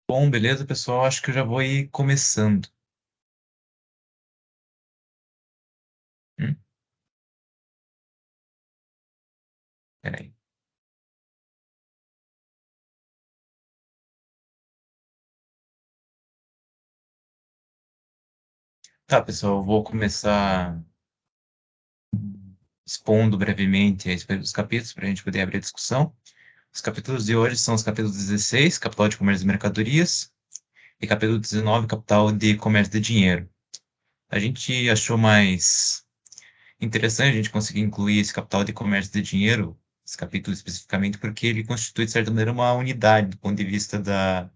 Bom, beleza, pessoal? Acho que eu já vou ir começando. Hum, Peraí. Tá, pessoal, eu vou começar expondo brevemente a respeito dos capítulos para a gente poder abrir a discussão. Os capítulos de hoje são os capítulos 16, Capital de Comércio e Mercadorias, e capítulo 19, Capital de Comércio de Dinheiro. A gente achou mais interessante a gente conseguir incluir esse Capital de Comércio de Dinheiro, esse capítulo especificamente, porque ele constitui, de certa maneira, uma unidade do ponto de vista da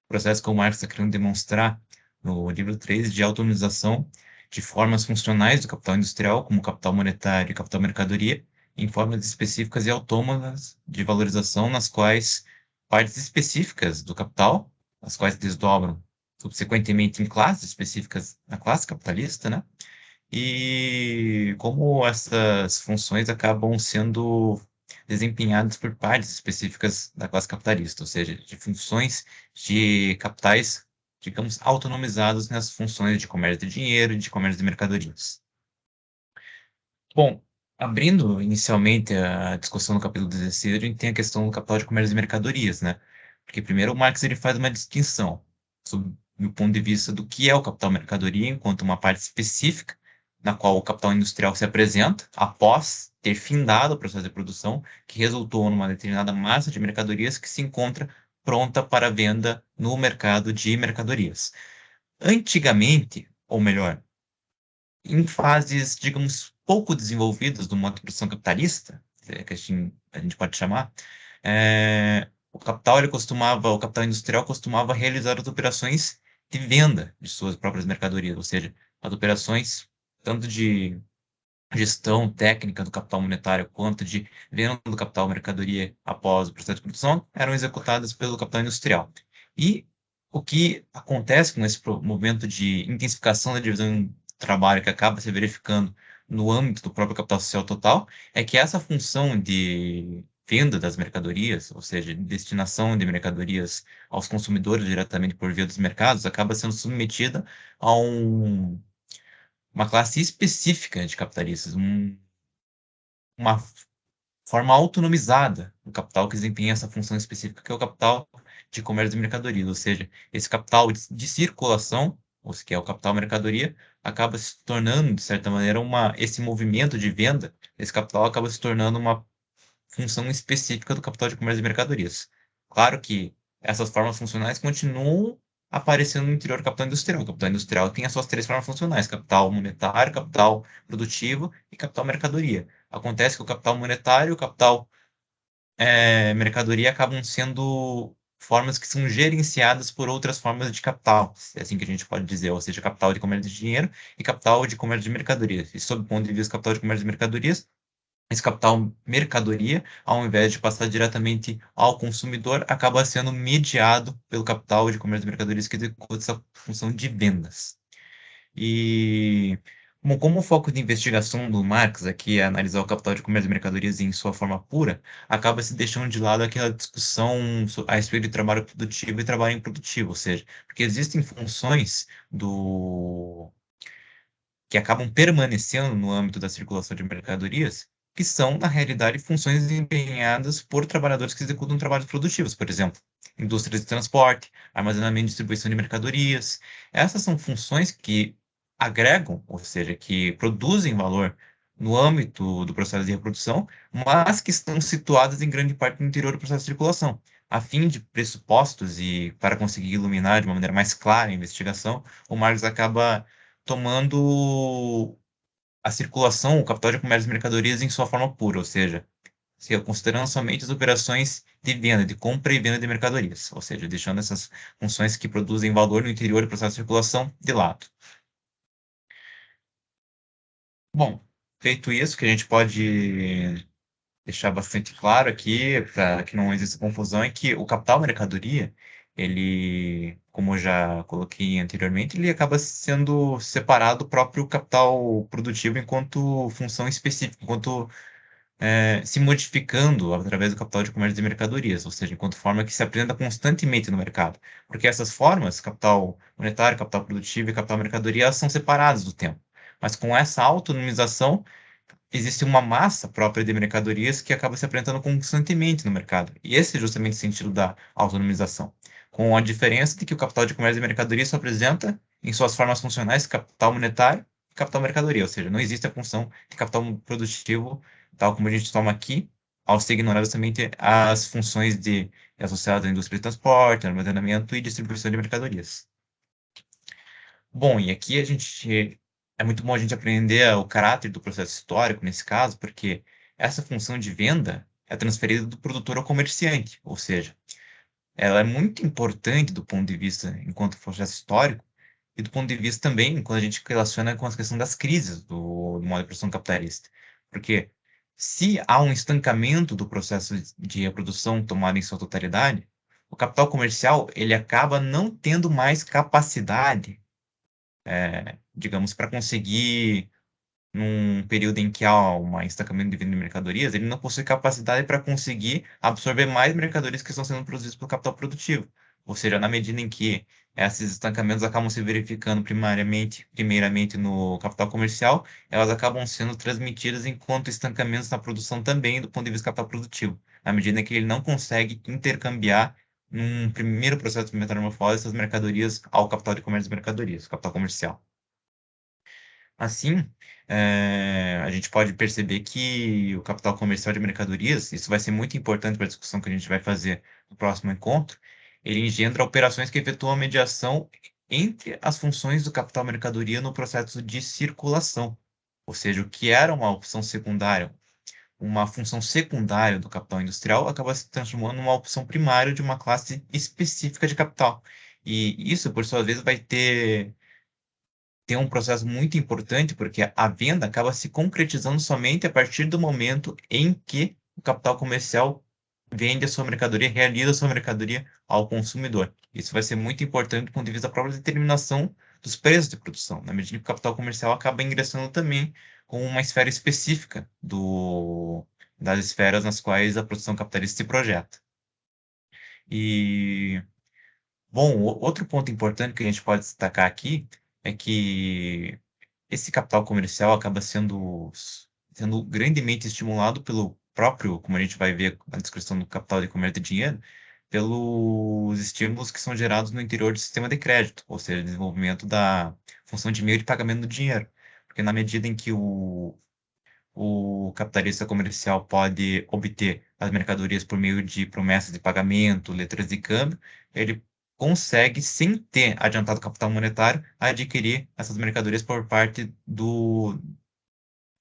processo que o Marx está querendo demonstrar no livro 3 de autonomização de formas funcionais do capital industrial, como capital monetário e capital mercadoria, em formas específicas e autônomas de valorização, nas quais partes específicas do capital, as quais desdobram subsequentemente em classes específicas na classe capitalista, né? E como essas funções acabam sendo desempenhadas por partes específicas da classe capitalista, ou seja, de funções de capitais, digamos, autonomizados nas funções de comércio de dinheiro e de comércio de mercadorias. Bom, abrindo inicialmente a discussão no capítulo 16, a gente tem a questão do capital de comércio de mercadorias, né? Porque primeiro o Marx ele faz uma distinção sob o ponto de vista do que é o capital mercadoria, enquanto uma parte específica na qual o capital industrial se apresenta após ter findado o processo de produção, que resultou numa determinada massa de mercadorias que se encontra pronta para venda no mercado de mercadorias. Antigamente, ou melhor, em fases, digamos, pouco desenvolvidas do modo de produção capitalista, que a gente pode chamar, o capital industrial costumava realizar as operações de venda de suas próprias mercadorias, ou seja, as operações tanto de gestão técnica do capital monetário quanto de venda do capital mercadoria após o processo de produção eram executadas pelo capital industrial. E o que acontece com esse movimento de intensificação da divisão do trabalho que acaba se verificando no âmbito do próprio capital social total é que essa função de venda das mercadorias, ou seja, de destinação de mercadorias aos consumidores diretamente por via dos mercados, acaba sendo submetida a uma classe específica de capitalistas, uma forma autonomizada do capital que desempenha essa função específica, que é o capital de comércio de mercadorias, ou seja, esse capital de circulação, ou se que é o capital mercadoria, acaba se tornando, de certa maneira, esse movimento de venda, esse capital acaba se tornando uma função específica do capital de comércio de mercadorias. Claro que essas formas funcionais continuam aparecendo no interior do capital industrial. O capital industrial tem as suas três formas funcionais: capital monetário, capital produtivo e capital mercadoria. Acontece que o capital monetário e o capital mercadoria acabam sendo formas que são gerenciadas por outras formas de capital, é assim que a gente pode dizer, ou seja, capital de comércio de dinheiro e capital de comércio de mercadorias. E sob o ponto de vista do capital de comércio de mercadorias, esse capital mercadoria, ao invés de passar diretamente ao consumidor, acaba sendo mediado pelo capital de comércio de mercadorias que executa essa função de vendas. E bom, como o foco de investigação do Marx aqui é analisar o capital de comércio de mercadorias em sua forma pura, acaba se deixando de lado aquela discussão a respeito de trabalho produtivo e trabalho improdutivo, ou seja, porque existem funções do que acabam permanecendo no âmbito da circulação de mercadorias, que são, na realidade, funções desempenhadas por trabalhadores que executam trabalhos produtivos, por exemplo, indústrias de transporte, armazenamento e distribuição de mercadorias. Essas são funções que agregam, ou seja, que produzem valor no âmbito do processo de reprodução, mas que estão situadas em grande parte no interior do processo de circulação. A fim de pressupostos e para conseguir iluminar de uma maneira mais clara a investigação, o Marx acaba tomando a circulação, o capital de comércio de mercadorias em sua forma pura, ou seja, considerando somente as operações de venda, de compra e venda de mercadorias, ou seja, deixando essas funções que produzem valor no interior do processo de circulação de lado. Bom, feito isso, que a gente pode deixar bastante claro aqui, para que não exista confusão, é que o capital mercadoria, ele, como eu já coloquei anteriormente, ele acaba sendo separado do próprio capital produtivo enquanto função específica, enquanto se modificando através do capital de comércio de mercadorias, ou seja, enquanto forma que se apresenta constantemente no mercado. Porque essas formas, capital monetário, capital produtivo e capital mercadoria, elas são separadas do tempo. Mas com essa autonomização, existe uma massa própria de mercadorias que acaba se apresentando constantemente no mercado. E esse é justamente o sentido da autonomização. Com a diferença de que o capital de comércio de mercadoria se apresenta em suas formas funcionais, capital monetário e capital mercadoria, ou seja, não existe a função de capital produtivo, tal como a gente toma aqui, ao ser ignorado somente as funções associadas à indústria de transporte, armazenamento e distribuição de mercadorias. Bom, e aqui é muito bom a gente aprender o caráter do processo histórico nesse caso, porque essa função de venda é transferida do produtor ao comerciante, ou seja, ela é muito importante do ponto de vista enquanto processo histórico e do ponto de vista também quando a gente relaciona com a questão das crises do modo de produção capitalista. Porque se há um estancamento do processo de reprodução tomado em sua totalidade, o capital comercial ele acaba não tendo mais capacidade, digamos, para conseguir, num período em que há um estancamento de venda de mercadorias, ele não possui capacidade para conseguir absorver mais mercadorias que estão sendo produzidas pelo capital produtivo. Ou seja, na medida em que esses estancamentos acabam se verificando primeiramente no capital comercial, elas acabam sendo transmitidas enquanto estancamentos na produção também do ponto de vista do capital produtivo, na medida em que ele não consegue intercambiar num primeiro processo de metamorfose essas mercadorias ao capital de comércio de mercadorias, capital comercial. Assim, a gente pode perceber que o capital comercial de mercadorias, isso vai ser muito importante para a discussão que a gente vai fazer no próximo encontro, ele engendra operações que efetuam a mediação entre as funções do capital mercadoria no processo de circulação. Ou seja, o que era uma opção secundária, uma função secundária do capital industrial, acaba se transformando numa opção primária de uma classe específica de capital. E isso, por sua vez, vai ter um processo muito importante, porque a venda acaba se concretizando somente a partir do momento em que o capital comercial vende a sua mercadoria, realiza a sua mercadoria ao consumidor. Isso vai ser muito importante do ponto de vista da própria determinação dos preços de produção, na medida que o capital comercial acaba ingressando também com uma esfera específica das esferas nas quais a produção capitalista se projeta. E bom, outro ponto importante que a gente pode destacar aqui é que esse capital comercial acaba sendo grandemente estimulado pelo próprio, como a gente vai ver na descrição do capital de comércio de dinheiro, pelos estímulos que são gerados no interior do sistema de crédito, ou seja, desenvolvimento da função de meio de pagamento do dinheiro. Porque na medida em que o capitalista comercial pode obter as mercadorias por meio de promessas de pagamento, letras de câmbio, ele consegue, sem ter adiantado capital monetário, adquirir essas mercadorias por parte do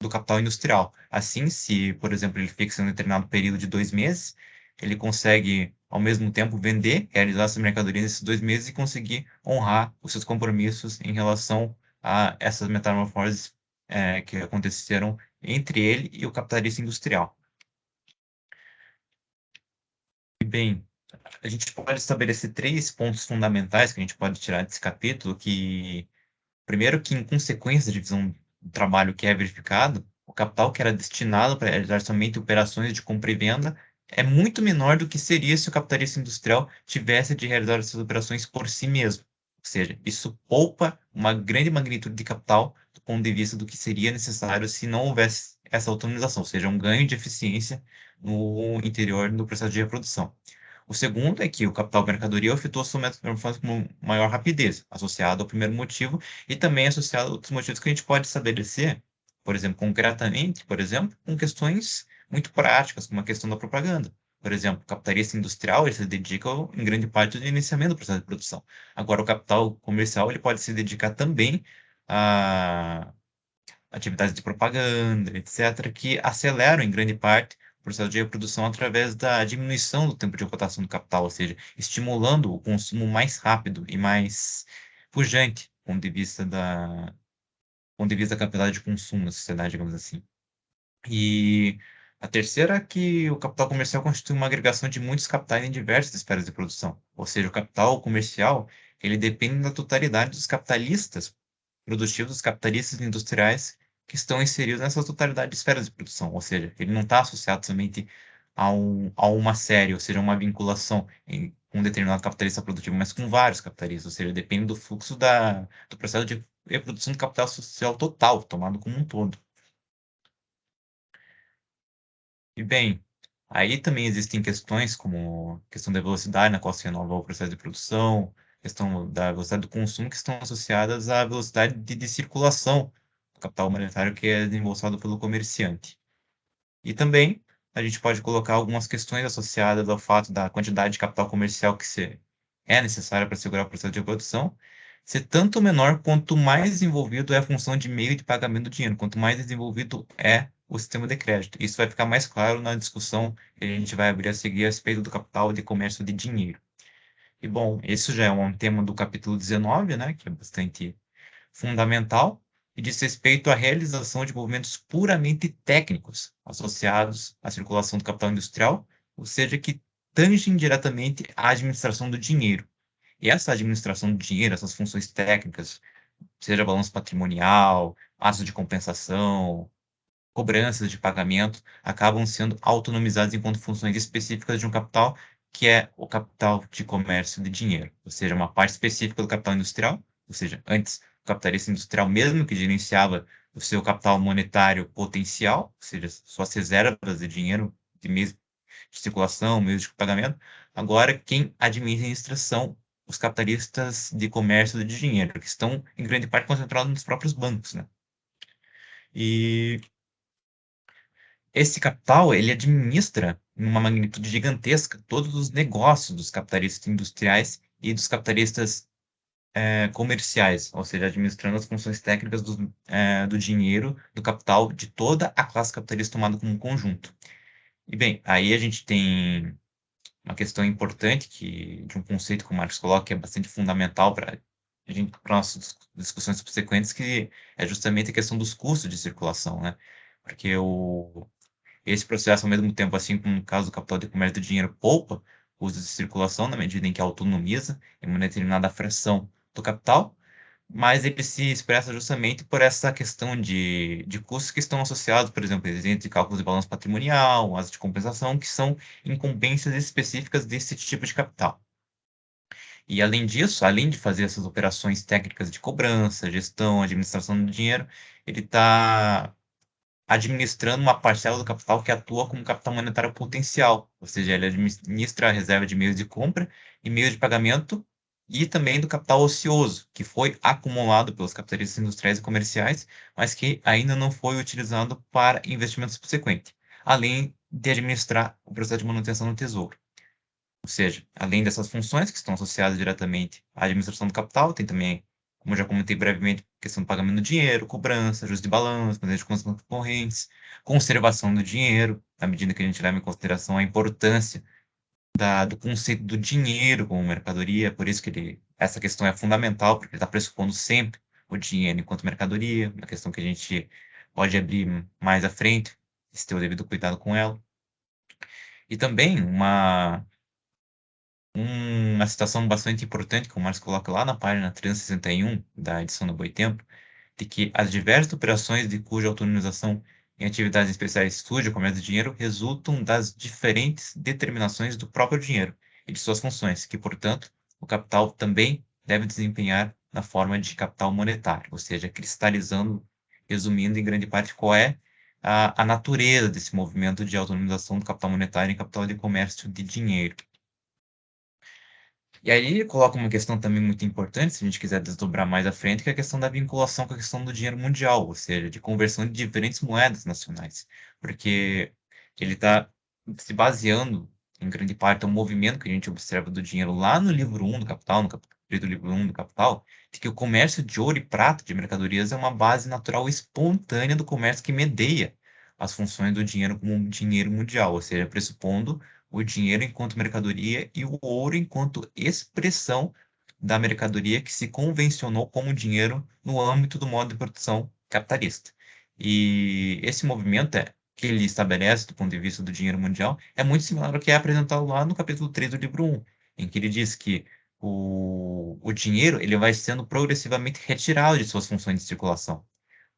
capital industrial. Assim, se, por exemplo, ele fixa um determinado período de 2 meses, ele consegue, ao mesmo tempo, vender, realizar essas mercadorias nesses 2 meses e conseguir honrar os seus compromissos em relação a essas metamorfoses, que aconteceram entre ele e o capitalista industrial. E bem, a gente pode estabelecer 3 pontos fundamentais que a gente pode tirar desse capítulo, que, primeiro, que em consequência da divisão do trabalho que é verificado, o capital que era destinado para realizar somente operações de compra e venda é muito menor do que seria se o capitalista industrial tivesse de realizar essas operações por si mesmo. Ou seja, isso poupa uma grande magnitude de capital do ponto de vista do que seria necessário se não houvesse essa autonomização, ou seja, um ganho de eficiência no interior do processo de reprodução. O segundo é que o capital mercadoria efetua sua metamorfose com maior rapidez, associado ao primeiro motivo, e também associado a outros motivos que a gente pode estabelecer, por exemplo, concretamente, por exemplo, com questões muito práticas, como a questão da propaganda. Por exemplo, o capitalista industrial ele se dedica em grande parte ao iniciamento do processo de produção. Agora, o capital comercial ele pode se dedicar também a atividades de propaganda, etc., que aceleram em grande parte o processo de reprodução através da diminuição do tempo de rotação do capital, ou seja, estimulando o consumo mais rápido e mais pujante, do ponto de vista da capacidade de consumo da sociedade, digamos assim. E a terceira é que o capital comercial constitui uma agregação de muitos capitais em diversas esferas de produção, ou seja, o capital comercial ele depende da totalidade dos capitalistas produtivos, dos capitalistas industriais que estão inseridos nessa totalidade de esferas de produção, ou seja, ele não está associado somente a uma série, ou seja, uma vinculação com um determinado capitalista produtivo, mas com vários capitalistas, ou seja, depende do fluxo do processo de reprodução do capital social total, tomado como um todo. E bem, aí também existem questões como a questão da velocidade na qual se renova o processo de produção, questão da velocidade do consumo, que estão associadas à velocidade de circulação do capital monetário que é desembolsado pelo comerciante. E também a gente pode colocar algumas questões associadas ao fato da quantidade de capital comercial é necessária para segurar o processo de produção, ser tanto menor quanto mais desenvolvido é a função de meio de pagamento do dinheiro, quanto mais desenvolvido é o sistema de crédito. Isso vai ficar mais claro na discussão que a gente vai abrir a seguir a respeito do capital de comércio de dinheiro. E bom, isso já é um tema do capítulo 19, né, que é bastante fundamental e diz respeito à realização de movimentos puramente técnicos associados à circulação do capital industrial, ou seja, que tangem diretamente à administração do dinheiro. E essa administração do dinheiro, essas funções técnicas, seja balanço patrimonial, atos de compensação, cobranças de pagamento, acabam sendo autonomizadas enquanto funções específicas de um capital, que é o capital de comércio de dinheiro, ou seja, uma parte específica do capital industrial, ou seja, antes o capitalista industrial mesmo que gerenciava o seu capital monetário potencial, ou seja, suas reservas de dinheiro de meios de circulação, meios de pagamento, agora quem administra são os capitalistas de comércio de dinheiro, que estão em grande parte concentrados nos próprios bancos, né? E esse capital, ele administra, em uma magnitude gigantesca, todos os negócios dos capitalistas industriais e dos capitalistas comerciais, ou seja, administrando as funções técnicas do dinheiro, do capital, de toda a classe capitalista tomada como um conjunto. E bem, aí a gente tem uma questão importante de um conceito que o Marx coloca, que é bastante fundamental para nossas discussões subsequentes, que é justamente a questão dos custos de circulação, né? Porque esse processo, ao mesmo tempo, assim como no caso do capital de comércio do dinheiro, poupa custos de circulação na medida em que autonomiza em uma determinada fração do capital, mas ele se expressa justamente por essa questão de custos que estão associados, por exemplo, de cálculos de balanço patrimonial, as de compensação, que são incumbências específicas desse tipo de capital. E além disso, além de fazer essas operações técnicas de cobrança, gestão, administração do dinheiro, ele está administrando uma parcela do capital que atua como capital monetário potencial, ou seja, ele administra a reserva de meios de compra e meios de pagamento e também do capital ocioso, que foi acumulado pelos capitalistas industriais e comerciais, mas que ainda não foi utilizado para investimento subsequente, além de administrar o processo de manutenção do tesouro. Ou seja, além dessas funções que estão associadas diretamente à administração do capital, tem também, como eu já comentei brevemente, questão do pagamento do dinheiro, cobrança, ajuste de balanço, manejo de contas correntes, conservação do dinheiro, à medida que a gente leva em consideração a importância do conceito do dinheiro como mercadoria, por isso que essa questão é fundamental, porque ele está pressupondo sempre o dinheiro enquanto mercadoria, uma questão que a gente pode abrir mais à frente, se ter o devido cuidado com ela. E também uma citação bastante importante que o Marx coloca lá na página 361 da edição do Boitempo, de que as diversas operações de cuja autonomização em atividades especiais surge o comércio de dinheiro resultam das diferentes determinações do próprio dinheiro e de suas funções, que, portanto, o capital também deve desempenhar na forma de capital monetário, ou seja, cristalizando, resumindo em grande parte qual é a natureza desse movimento de autonomização do capital monetário em capital de comércio de dinheiro. E aí ele coloca uma questão também muito importante, se a gente quiser desdobrar mais à frente, que é a questão da vinculação com a questão do dinheiro mundial, ou seja, de conversão de diferentes moedas nacionais. Porque ele está se baseando, em grande parte, no movimento que a gente observa do dinheiro lá no livro 1 do Capital, no capítulo do livro 1 do Capital, de que o comércio de ouro e prata de mercadorias é uma base natural e espontânea do comércio que medeia as funções do dinheiro como um dinheiro mundial, ou seja, pressupondo o dinheiro enquanto mercadoria e o ouro enquanto expressão da mercadoria que se convencionou como dinheiro no âmbito do modo de produção capitalista. E esse movimento que ele estabelece do ponto de vista do dinheiro mundial é muito similar ao que é apresentado lá no capítulo 3 do livro 1, em que ele diz que o dinheiro ele vai sendo progressivamente retirado de suas funções de circulação.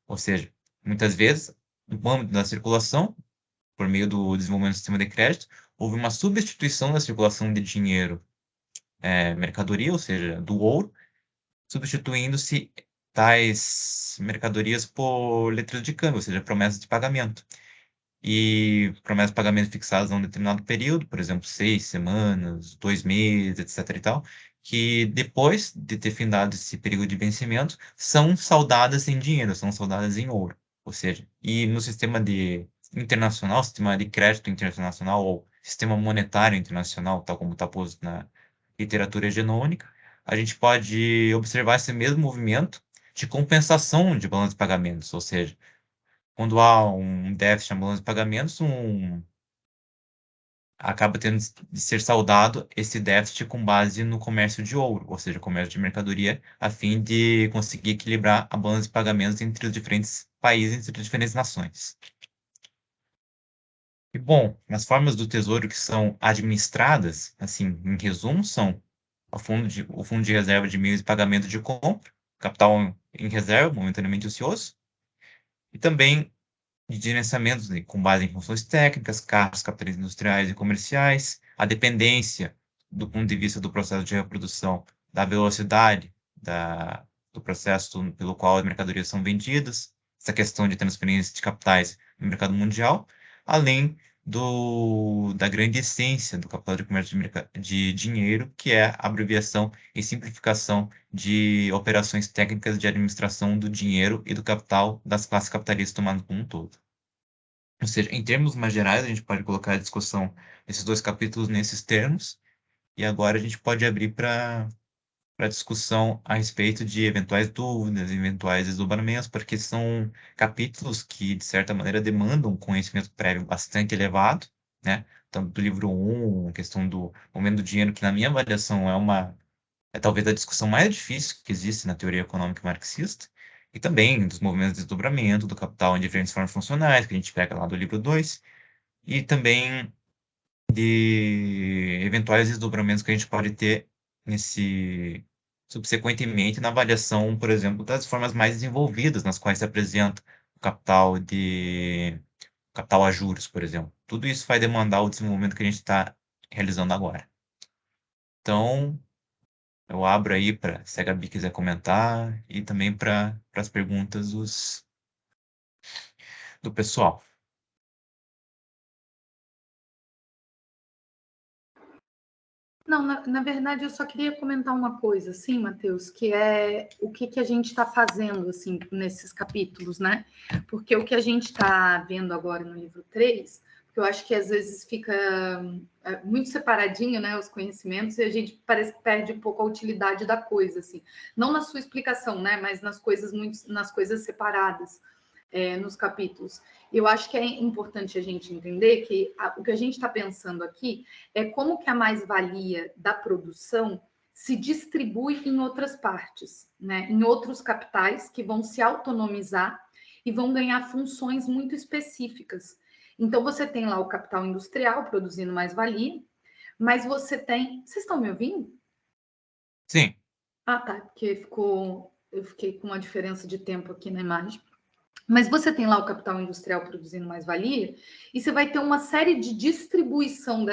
Ou seja, Muitas vezes, no âmbito da circulação, por meio do desenvolvimento do sistema de crédito, houve uma substituição da circulação de dinheiro, mercadoria, ou seja, do ouro, substituindo-se tais mercadorias por letras de câmbio, ou seja, promessas de pagamento. E promessas de pagamento fixadas a um determinado período, por exemplo, 6 semanas, 2 meses, etc. e tal, que depois de ter findado esse período de vencimento, são saldadas em dinheiro, são saldadas em ouro. Ou seja, e no sistema de internacional, sistema de crédito internacional ou sistema monetário internacional, tal como está posto na literatura hegemônica, a gente pode observar esse mesmo movimento de compensação de balanço de pagamentos, ou seja, quando há um déficit na balança de pagamentos, acaba tendo de ser saldado esse déficit com base no comércio de ouro, ou seja, comércio de mercadoria, a fim de conseguir equilibrar a balança de pagamentos entre os diferentes países, entre as diferentes nações. E, bom, as formas do Tesouro que são administradas, assim, em resumo, são o fundo de reserva de meios de pagamento de compra, capital em reserva, momentaneamente ocioso, e também de gerenciamentos, né, com base em funções técnicas, carros, capitais industriais e comerciais, a dependência do ponto de vista do processo de reprodução da velocidade do processo pelo qual as mercadorias são vendidas, essa questão de transferência de capitais no mercado mundial, além da grande essência do capital de comércio de dinheiro, que é a abreviação e simplificação de operações técnicas de administração do dinheiro e do capital das classes capitalistas tomadas como um todo. Ou seja, em termos mais gerais, a gente pode colocar a discussão desses dois capítulos nesses termos, e agora a gente pode abrir para discussão a respeito de eventuais dúvidas, eventuais desdobramentos, porque são capítulos que, de certa maneira, demandam um conhecimento prévio bastante elevado, né? Tanto do livro 1, a questão do momento do dinheiro, que na minha avaliação é talvez a discussão mais difícil que existe na teoria econômica marxista, e também dos movimentos de desdobramento do capital em diferentes formas funcionais, que a gente pega lá do livro 2, e também de eventuais desdobramentos que a gente pode ter nesse subsequentemente na avaliação, por exemplo, das formas mais desenvolvidas nas quais se apresenta o capital a juros, por exemplo. Tudo isso vai demandar o desenvolvimento que a gente está realizando agora. Então, eu abro aí para se a Gabi quiser comentar e também para as perguntas do pessoal. Não, na verdade, eu só queria comentar uma coisa, assim, Matheus, que é o que a gente está fazendo, assim, nesses capítulos, né? Porque o que a gente está vendo agora no livro 3, porque eu acho que às vezes fica muito separadinho, né, os conhecimentos, e a gente parece que perde um pouco a utilidade da coisa, assim. Não na sua explicação, né, mas nas coisas separadas. Nos capítulos. Eu acho que é importante a gente entender que o que a gente está pensando aqui é como que a mais-valia da produção se distribui em outras partes, né? Em outros capitais que vão se autonomizar e vão ganhar funções muito específicas. Então, você tem lá o capital industrial produzindo mais-valia, mas você tem... Vocês estão me ouvindo? Sim. Ah, tá, porque eu fiquei com uma diferença de tempo aqui na imagem. Mas você tem lá o capital industrial produzindo mais-valia, e você vai ter uma série de distribuição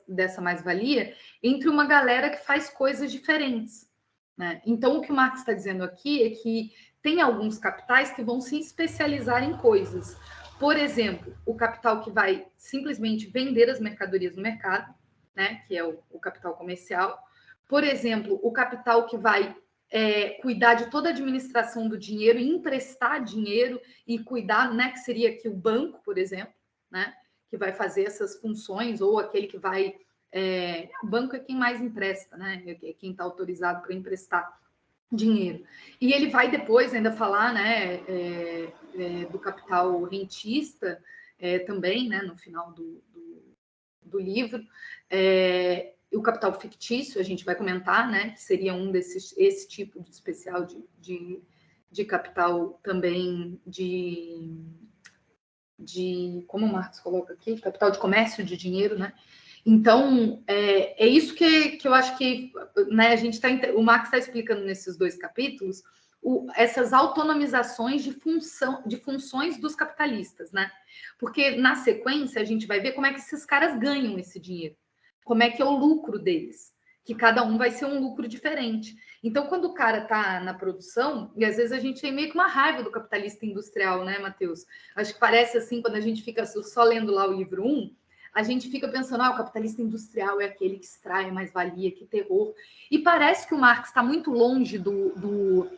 dessa mais-valia entre uma galera que faz coisas diferentes, né? Então, o que o Marx está dizendo aqui é que tem alguns capitais que vão se especializar em coisas. Por exemplo, o capital que vai simplesmente vender as mercadorias no mercado, né? Que é o capital comercial. Por exemplo, o capital que vai cuidar de toda a administração do dinheiro, emprestar dinheiro e cuidar, né, que seria aqui o banco, por exemplo, né, que vai fazer essas funções, ou aquele que vai... o banco é quem mais empresta, né, é quem está autorizado para emprestar dinheiro. E ele vai depois ainda falar, né, do capital rentista também, né, no final do livro. O capital fictício, a gente vai comentar, né, que seria esse tipo de especial de capital também como o Marcos coloca aqui, capital de comércio de dinheiro, né? Então, é isso que eu acho que, né, o Marx está explicando nesses dois capítulos essas autonomizações de funções dos capitalistas, né? Porque na sequência a gente vai ver como é que esses caras ganham esse dinheiro, como é que é o lucro deles, que cada um vai ser um lucro diferente. Então, quando o cara está na produção, e às vezes a gente tem meio que uma raiva do capitalista industrial, né, Matheus? Acho que parece assim, quando a gente fica só lendo lá o livro 1, a gente fica pensando, o capitalista industrial é aquele que extrai mais-valia, que terror. E parece que o Marx está muito longe do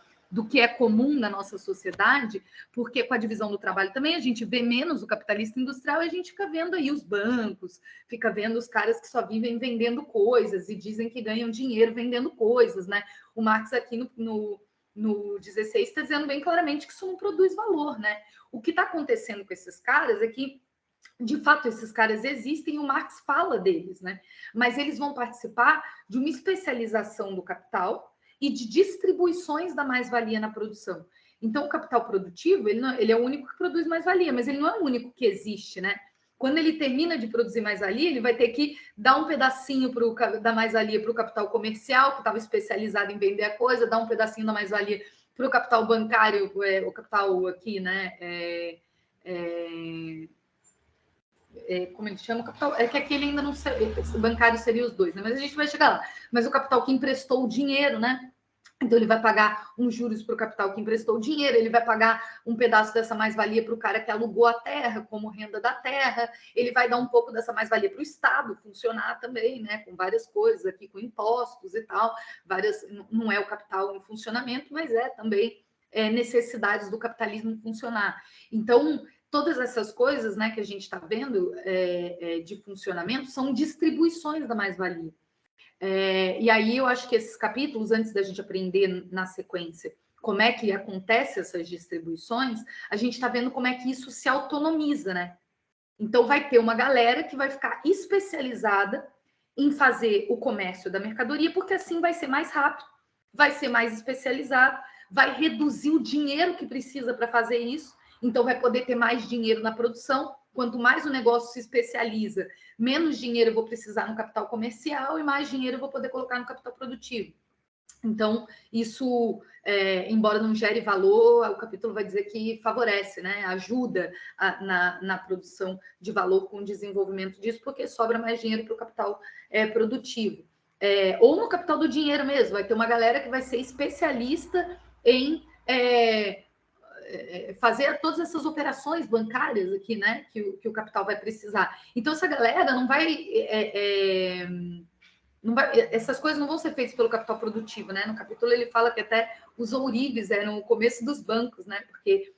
que é comum na nossa sociedade, porque com a divisão do trabalho também a gente vê menos o capitalista industrial e a gente fica vendo aí os bancos, fica vendo os caras que só vivem vendendo coisas e dizem que ganham dinheiro vendendo coisas, né? O Marx aqui no 16 está dizendo bem claramente que isso não produz valor, né? O que está acontecendo com esses caras é que, de fato, esses caras existem e o Marx fala deles, né? Mas eles vão participar de uma especialização do capital e de distribuições da mais-valia na produção. Então, o capital produtivo, ele é o único que produz mais-valia, mas ele não é o único que existe, né? Quando ele termina de produzir mais-valia, ele vai ter que dar um pedacinho da mais-valia para o capital comercial, que estava especializado em vender a coisa, dar um pedacinho da mais-valia para o capital bancário, o capital aqui, né? Como ele chama? O capital, é que aqui ele ainda não sei, bancário seria os dois, né? Mas a gente vai chegar lá. Mas o capital que emprestou o dinheiro, né? Então, ele vai pagar uns juros para o capital que emprestou o dinheiro, ele vai pagar um pedaço dessa mais-valia para o cara que alugou a terra, como renda da terra, ele vai dar um pouco dessa mais-valia para o Estado funcionar também, né? Com várias coisas aqui, com impostos e tal, não é o capital em funcionamento, mas é também necessidades do capitalismo funcionar. Então, todas essas coisas, né, que a gente está vendo de funcionamento são distribuições da mais-valia. E aí eu acho que esses capítulos, antes da gente aprender na sequência como é que acontece essas distribuições, a gente está vendo como é que isso se autonomiza, né? Então vai ter uma galera que vai ficar especializada em fazer o comércio da mercadoria, porque assim vai ser mais rápido, vai ser mais especializado, vai reduzir o dinheiro que precisa para fazer isso, então vai poder ter mais dinheiro na produção. Quanto mais o negócio se especializa, menos dinheiro eu vou precisar no capital comercial e mais dinheiro eu vou poder colocar no capital produtivo. Então, isso, embora não gere valor, o capítulo vai dizer que favorece, né? Ajuda na produção de valor com o desenvolvimento disso, porque sobra mais dinheiro para o capital produtivo. Ou no capital do dinheiro mesmo, vai ter uma galera que vai ser especialista em fazer todas essas operações bancárias aqui, né? Que o capital vai precisar. Então, essa galera não vai. Essas coisas não vão ser feitas pelo capital produtivo, né? No capítulo ele fala que até os ourives eram o começo dos bancos, né? Porque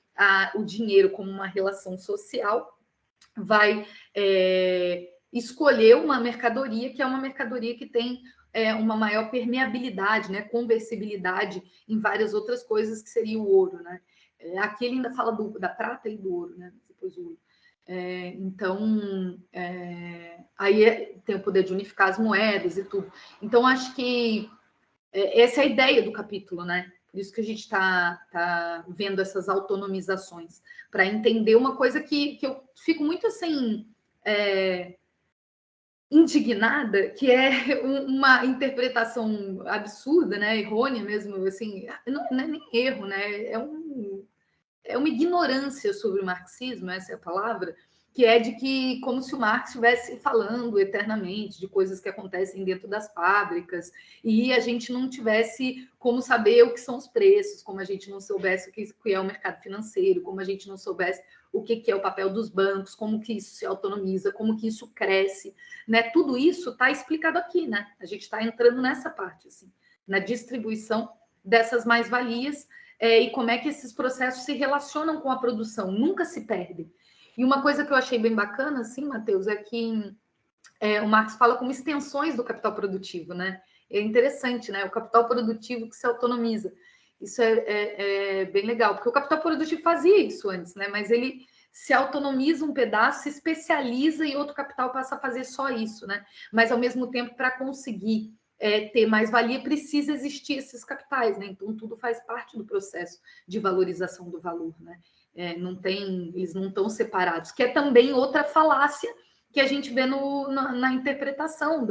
o dinheiro, como uma relação social, vai escolher uma mercadoria que é uma mercadoria que tem uma maior permeabilidade, né? Conversibilidade em várias outras coisas que seria o ouro, né? Aqui ele ainda fala da prata e do ouro, né? Depois o ouro. Então, aí tem o poder de unificar as moedas e tudo. Então, acho que essa é a ideia do capítulo, né? Por isso que a gente está vendo essas autonomizações, para entender uma coisa que eu fico muito assim indignada, que é uma interpretação absurda, né? Errônea mesmo, assim, não é nem erro, né? É uma ignorância sobre o marxismo, essa é a palavra, que é de que, como se o Marx estivesse falando eternamente de coisas que acontecem dentro das fábricas e a gente não tivesse como saber o que são os preços, como a gente não soubesse o que é o mercado financeiro, como a gente não soubesse o que é o papel dos bancos, como que isso se autonomiza, como que isso cresce, né? Tudo isso está explicado aqui, né? A gente está entrando nessa parte, assim, na distribuição dessas mais-valias e como é que esses processos se relacionam com a produção, nunca se perdem. E uma coisa que eu achei bem bacana, assim, Matheus, é que o Marx fala como extensões do capital produtivo, né? É interessante, né? O capital produtivo que se autonomiza. Isso é bem legal, porque o capital produtivo fazia isso antes, né? Mas ele se autonomiza um pedaço, se especializa e outro capital passa a fazer só isso, né? Mas, ao mesmo tempo, para conseguir ter mais valia, precisa existir esses capitais, né? Então, tudo faz parte do processo de valorização do valor, né? Eles não estão separados, que é também outra falácia que a gente vê na interpretação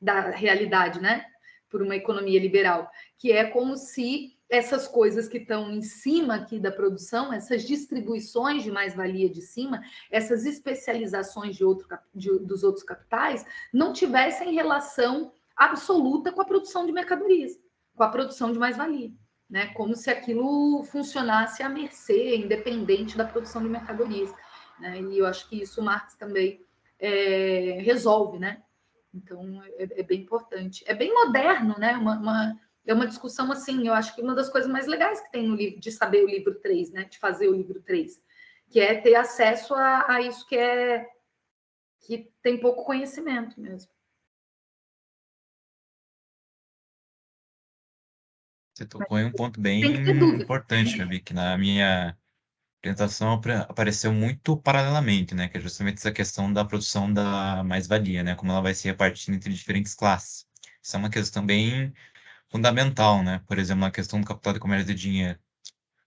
da realidade, né? Por uma economia liberal, que é como se essas coisas que estão em cima aqui da produção, essas distribuições de mais-valia de cima, essas especializações dos outros capitais, não tivessem relação absoluta com a produção de mercadorias, com a produção de mais-valia. Né? Como se aquilo funcionasse à mercê, independente da produção de mercadorias. Né? E eu acho que isso o Marx também resolve, né? Então, é bem importante. É bem moderno, né? É uma discussão, assim, eu acho que uma das coisas mais legais que tem no livro, de saber o livro 3, né? De fazer o livro 3, que é ter acesso a isso que tem pouco conhecimento mesmo. Você tocou em um ponto bem Tem que ter dúvida. importante, Gabi, que na minha apresentação apareceu muito paralelamente, né? Que é justamente essa questão da produção da mais-valia, né? Como ela vai se repartir entre diferentes classes. Isso é uma questão bem fundamental, né? Por exemplo, na questão do capital de comércio de dinheiro.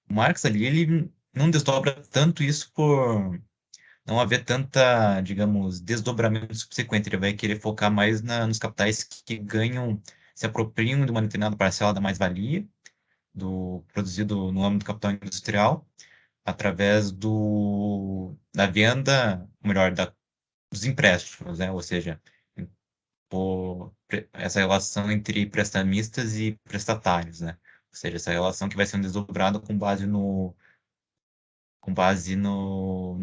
O Marx ali, ele não desdobra tanto isso por não haver tanta, digamos, desdobramento subsequente. Ele vai querer focar mais nos capitais que ganham, se apropriam de uma determinada parcela da mais-valia do produzido no âmbito do capital industrial através da venda, ou melhor, dos empréstimos, né? Ou seja, essa relação entre prestamistas e prestatários, né? Ou seja, essa relação que vai sendo desdobrada com base no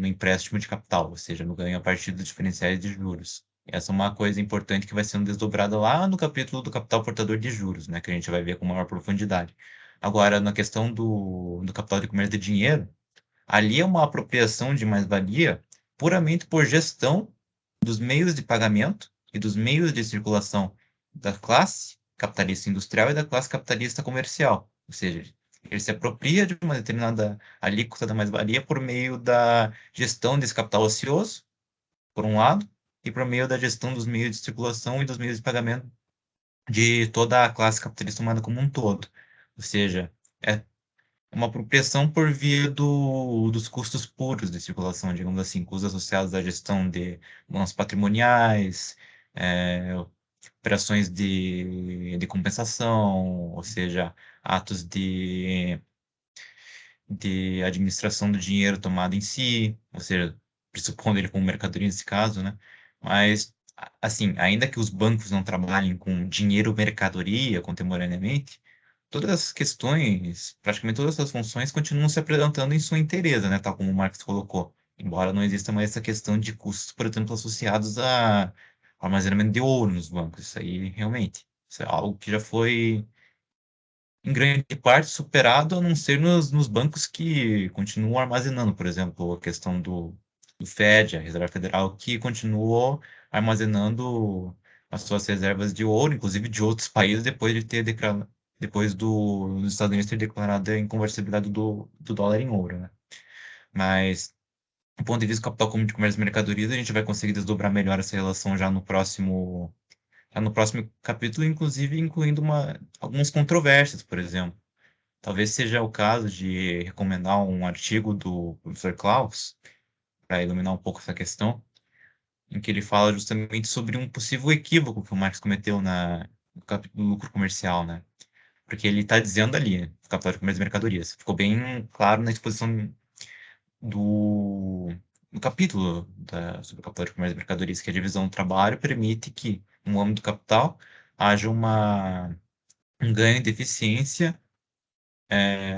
empréstimo de capital, ou seja, no ganho a partir dos diferenciais de juros. Essa é uma coisa importante que vai sendo desdobrada lá no capítulo do capital portador de juros, né, que a gente vai ver com maior profundidade. Agora, na questão do capital de comércio de dinheiro, ali é uma apropriação de mais-valia puramente por gestão dos meios de pagamento e dos meios de circulação da classe capitalista industrial e da classe capitalista comercial. Ou seja, ele se apropria de uma determinada alíquota da mais-valia por meio da gestão desse capital ocioso, por um lado, e por meio da gestão dos meios de circulação e dos meios de pagamento de toda a classe capitalista humana como um todo. Ou seja, é uma apropriação por via dos custos puros de circulação, digamos assim, custos associados à gestão de balanços patrimoniais, operações de compensação, ou seja, atos de administração do dinheiro tomado em si, ou seja, pressupondo ele como mercadoria nesse caso, né? Mas, assim, ainda que os bancos não trabalhem com dinheiro mercadoria contemporaneamente, todas essas questões, praticamente todas essas funções continuam se apresentando em sua inteireza, né? Tal como o Marx colocou. Embora não exista mais essa questão de custos, por exemplo, associados ao armazenamento de ouro nos bancos. Isso aí, realmente, isso é algo que já foi em grande parte superado, a não ser nos bancos que continuam armazenando, por exemplo, a questão do Fed, a Reserva Federal, que continuou armazenando as suas reservas de ouro, inclusive de outros países, depois dos Estados Unidos ter declarado a inconversibilidade do dólar em ouro, né? Mas, do ponto de vista do capital comum de comércio e mercadorias, a gente vai conseguir desdobrar melhor essa relação já no próximo capítulo, inclusive incluindo algumas controvérsias, por exemplo. Talvez seja o caso de recomendar um artigo do professor Klaus, para iluminar um pouco essa questão, em que ele fala justamente sobre um possível equívoco que o Marx cometeu no capítulo do lucro comercial, né? Porque ele está dizendo ali, né, capital de comércio e mercadorias. Ficou bem claro na exposição do, do capítulo sobre o capital de comércio e mercadorias, que a divisão do trabalho permite que, no âmbito do capital, haja um ganho de eficiência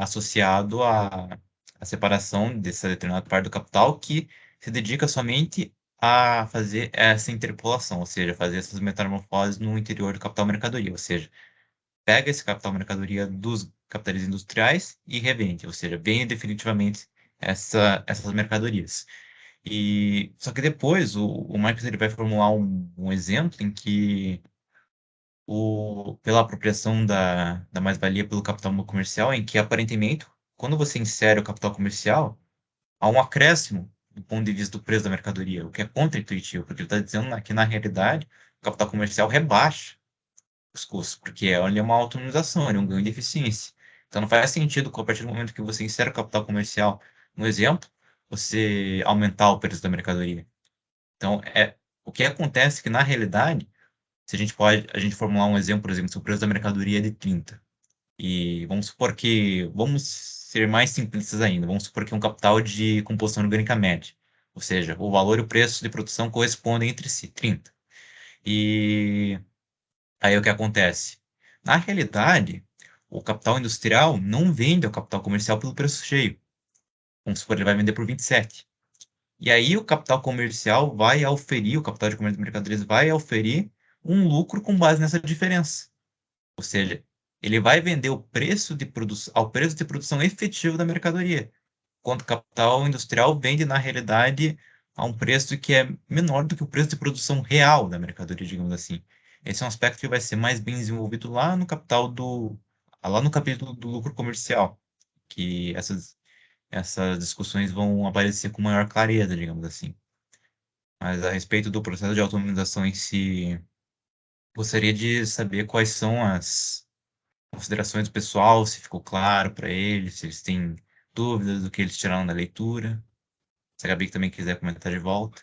associado à separação dessa determinada parte do capital que se dedica somente a fazer essa interpolação, ou seja, fazer essas metamorfoses no interior do capital mercadoria, ou seja, pega esse capital mercadoria dos capitais industriais e revende, ou seja, vende definitivamente essas mercadorias. E só que depois o Marx ele vai formular um exemplo em que pela apropriação da mais-valia pelo capital comercial, em que aparentemente, quando você insere o capital comercial, há um acréscimo do ponto de vista do preço da mercadoria, o que é contra-intuitivo, porque ele está dizendo que, na realidade, o capital comercial rebaixa os custos, porque ele é uma autonomização, ele é um ganho de eficiência. Então, não faz sentido, a partir do momento que você insere o capital comercial no exemplo, você aumentar o preço da mercadoria. Então, o que acontece é que, na realidade, se a gente formular um exemplo, por exemplo, se o preço da mercadoria é de 30 E vamos ser mais simplistas ainda, vamos supor que é um capital de composição orgânica média, ou seja, o valor e o preço de produção correspondem entre si, 30. E aí o que acontece? Na realidade, o capital industrial não vende ao capital comercial pelo preço cheio. Vamos supor, ele vai vender por 27. E aí o capital comercial vai auferir, o capital de comércio de mercadorias vai auferir um lucro com base nessa diferença. Ou seja, ele vai vender o preço de ao preço de produção efetivo da mercadoria, enquanto o capital industrial vende, na realidade, a um preço que é menor do que o preço de produção real da mercadoria, digamos assim. Esse é um aspecto que vai ser mais bem desenvolvido lá no capítulo do lucro comercial, que essas discussões vão aparecer com maior clareza, digamos assim. Mas a respeito do processo de autonomização em si, gostaria de saber quais são as considerações do pessoal, se ficou claro para eles, se eles têm dúvidas do que eles tiraram da leitura. Se a Gabi também quiser comentar de volta.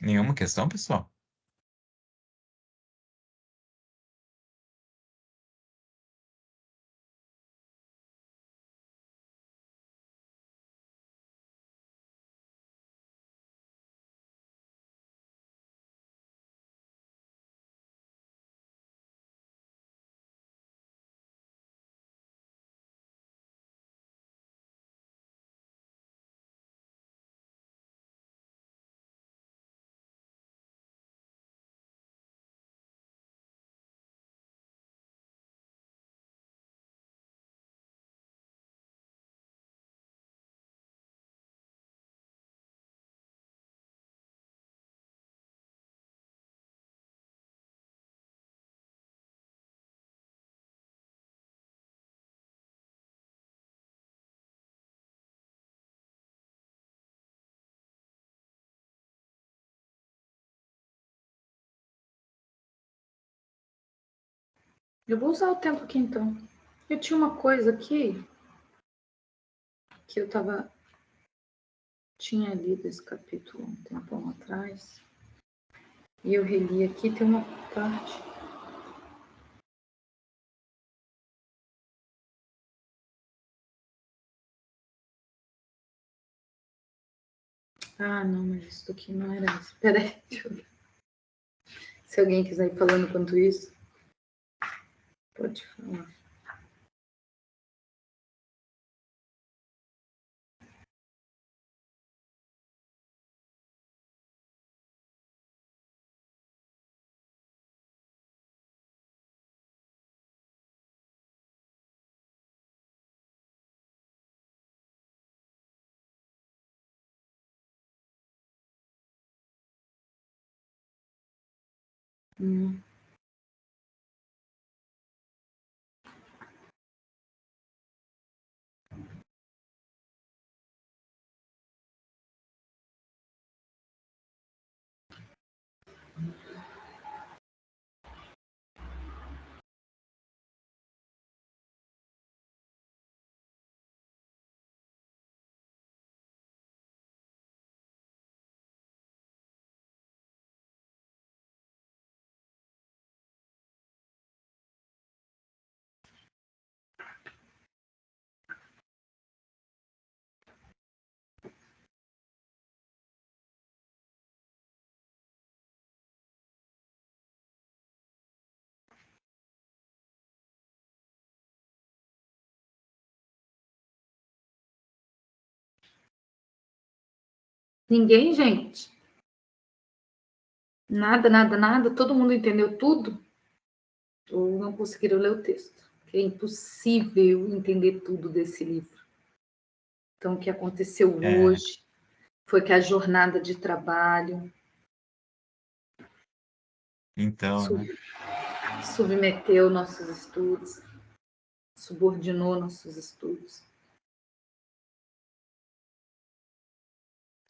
Nenhuma questão, pessoal? Eu vou usar o tempo aqui então. Eu tinha uma coisa aqui que eu tinha lido esse capítulo um tempão atrás. E eu reli aqui, tem uma parte. Ah, não, mas isso aqui não era isso. Peraí, deixa eu ver. Se alguém quiser ir falando enquanto isso, pode falar. Ninguém, gente? Nada, nada, nada? Todo mundo entendeu tudo? Ou não conseguiram ler o texto? É impossível entender tudo desse livro. Então, o que aconteceu É, hoje foi que a jornada de trabalho então, né? submeteu nossos estudos, subordinou nossos estudos.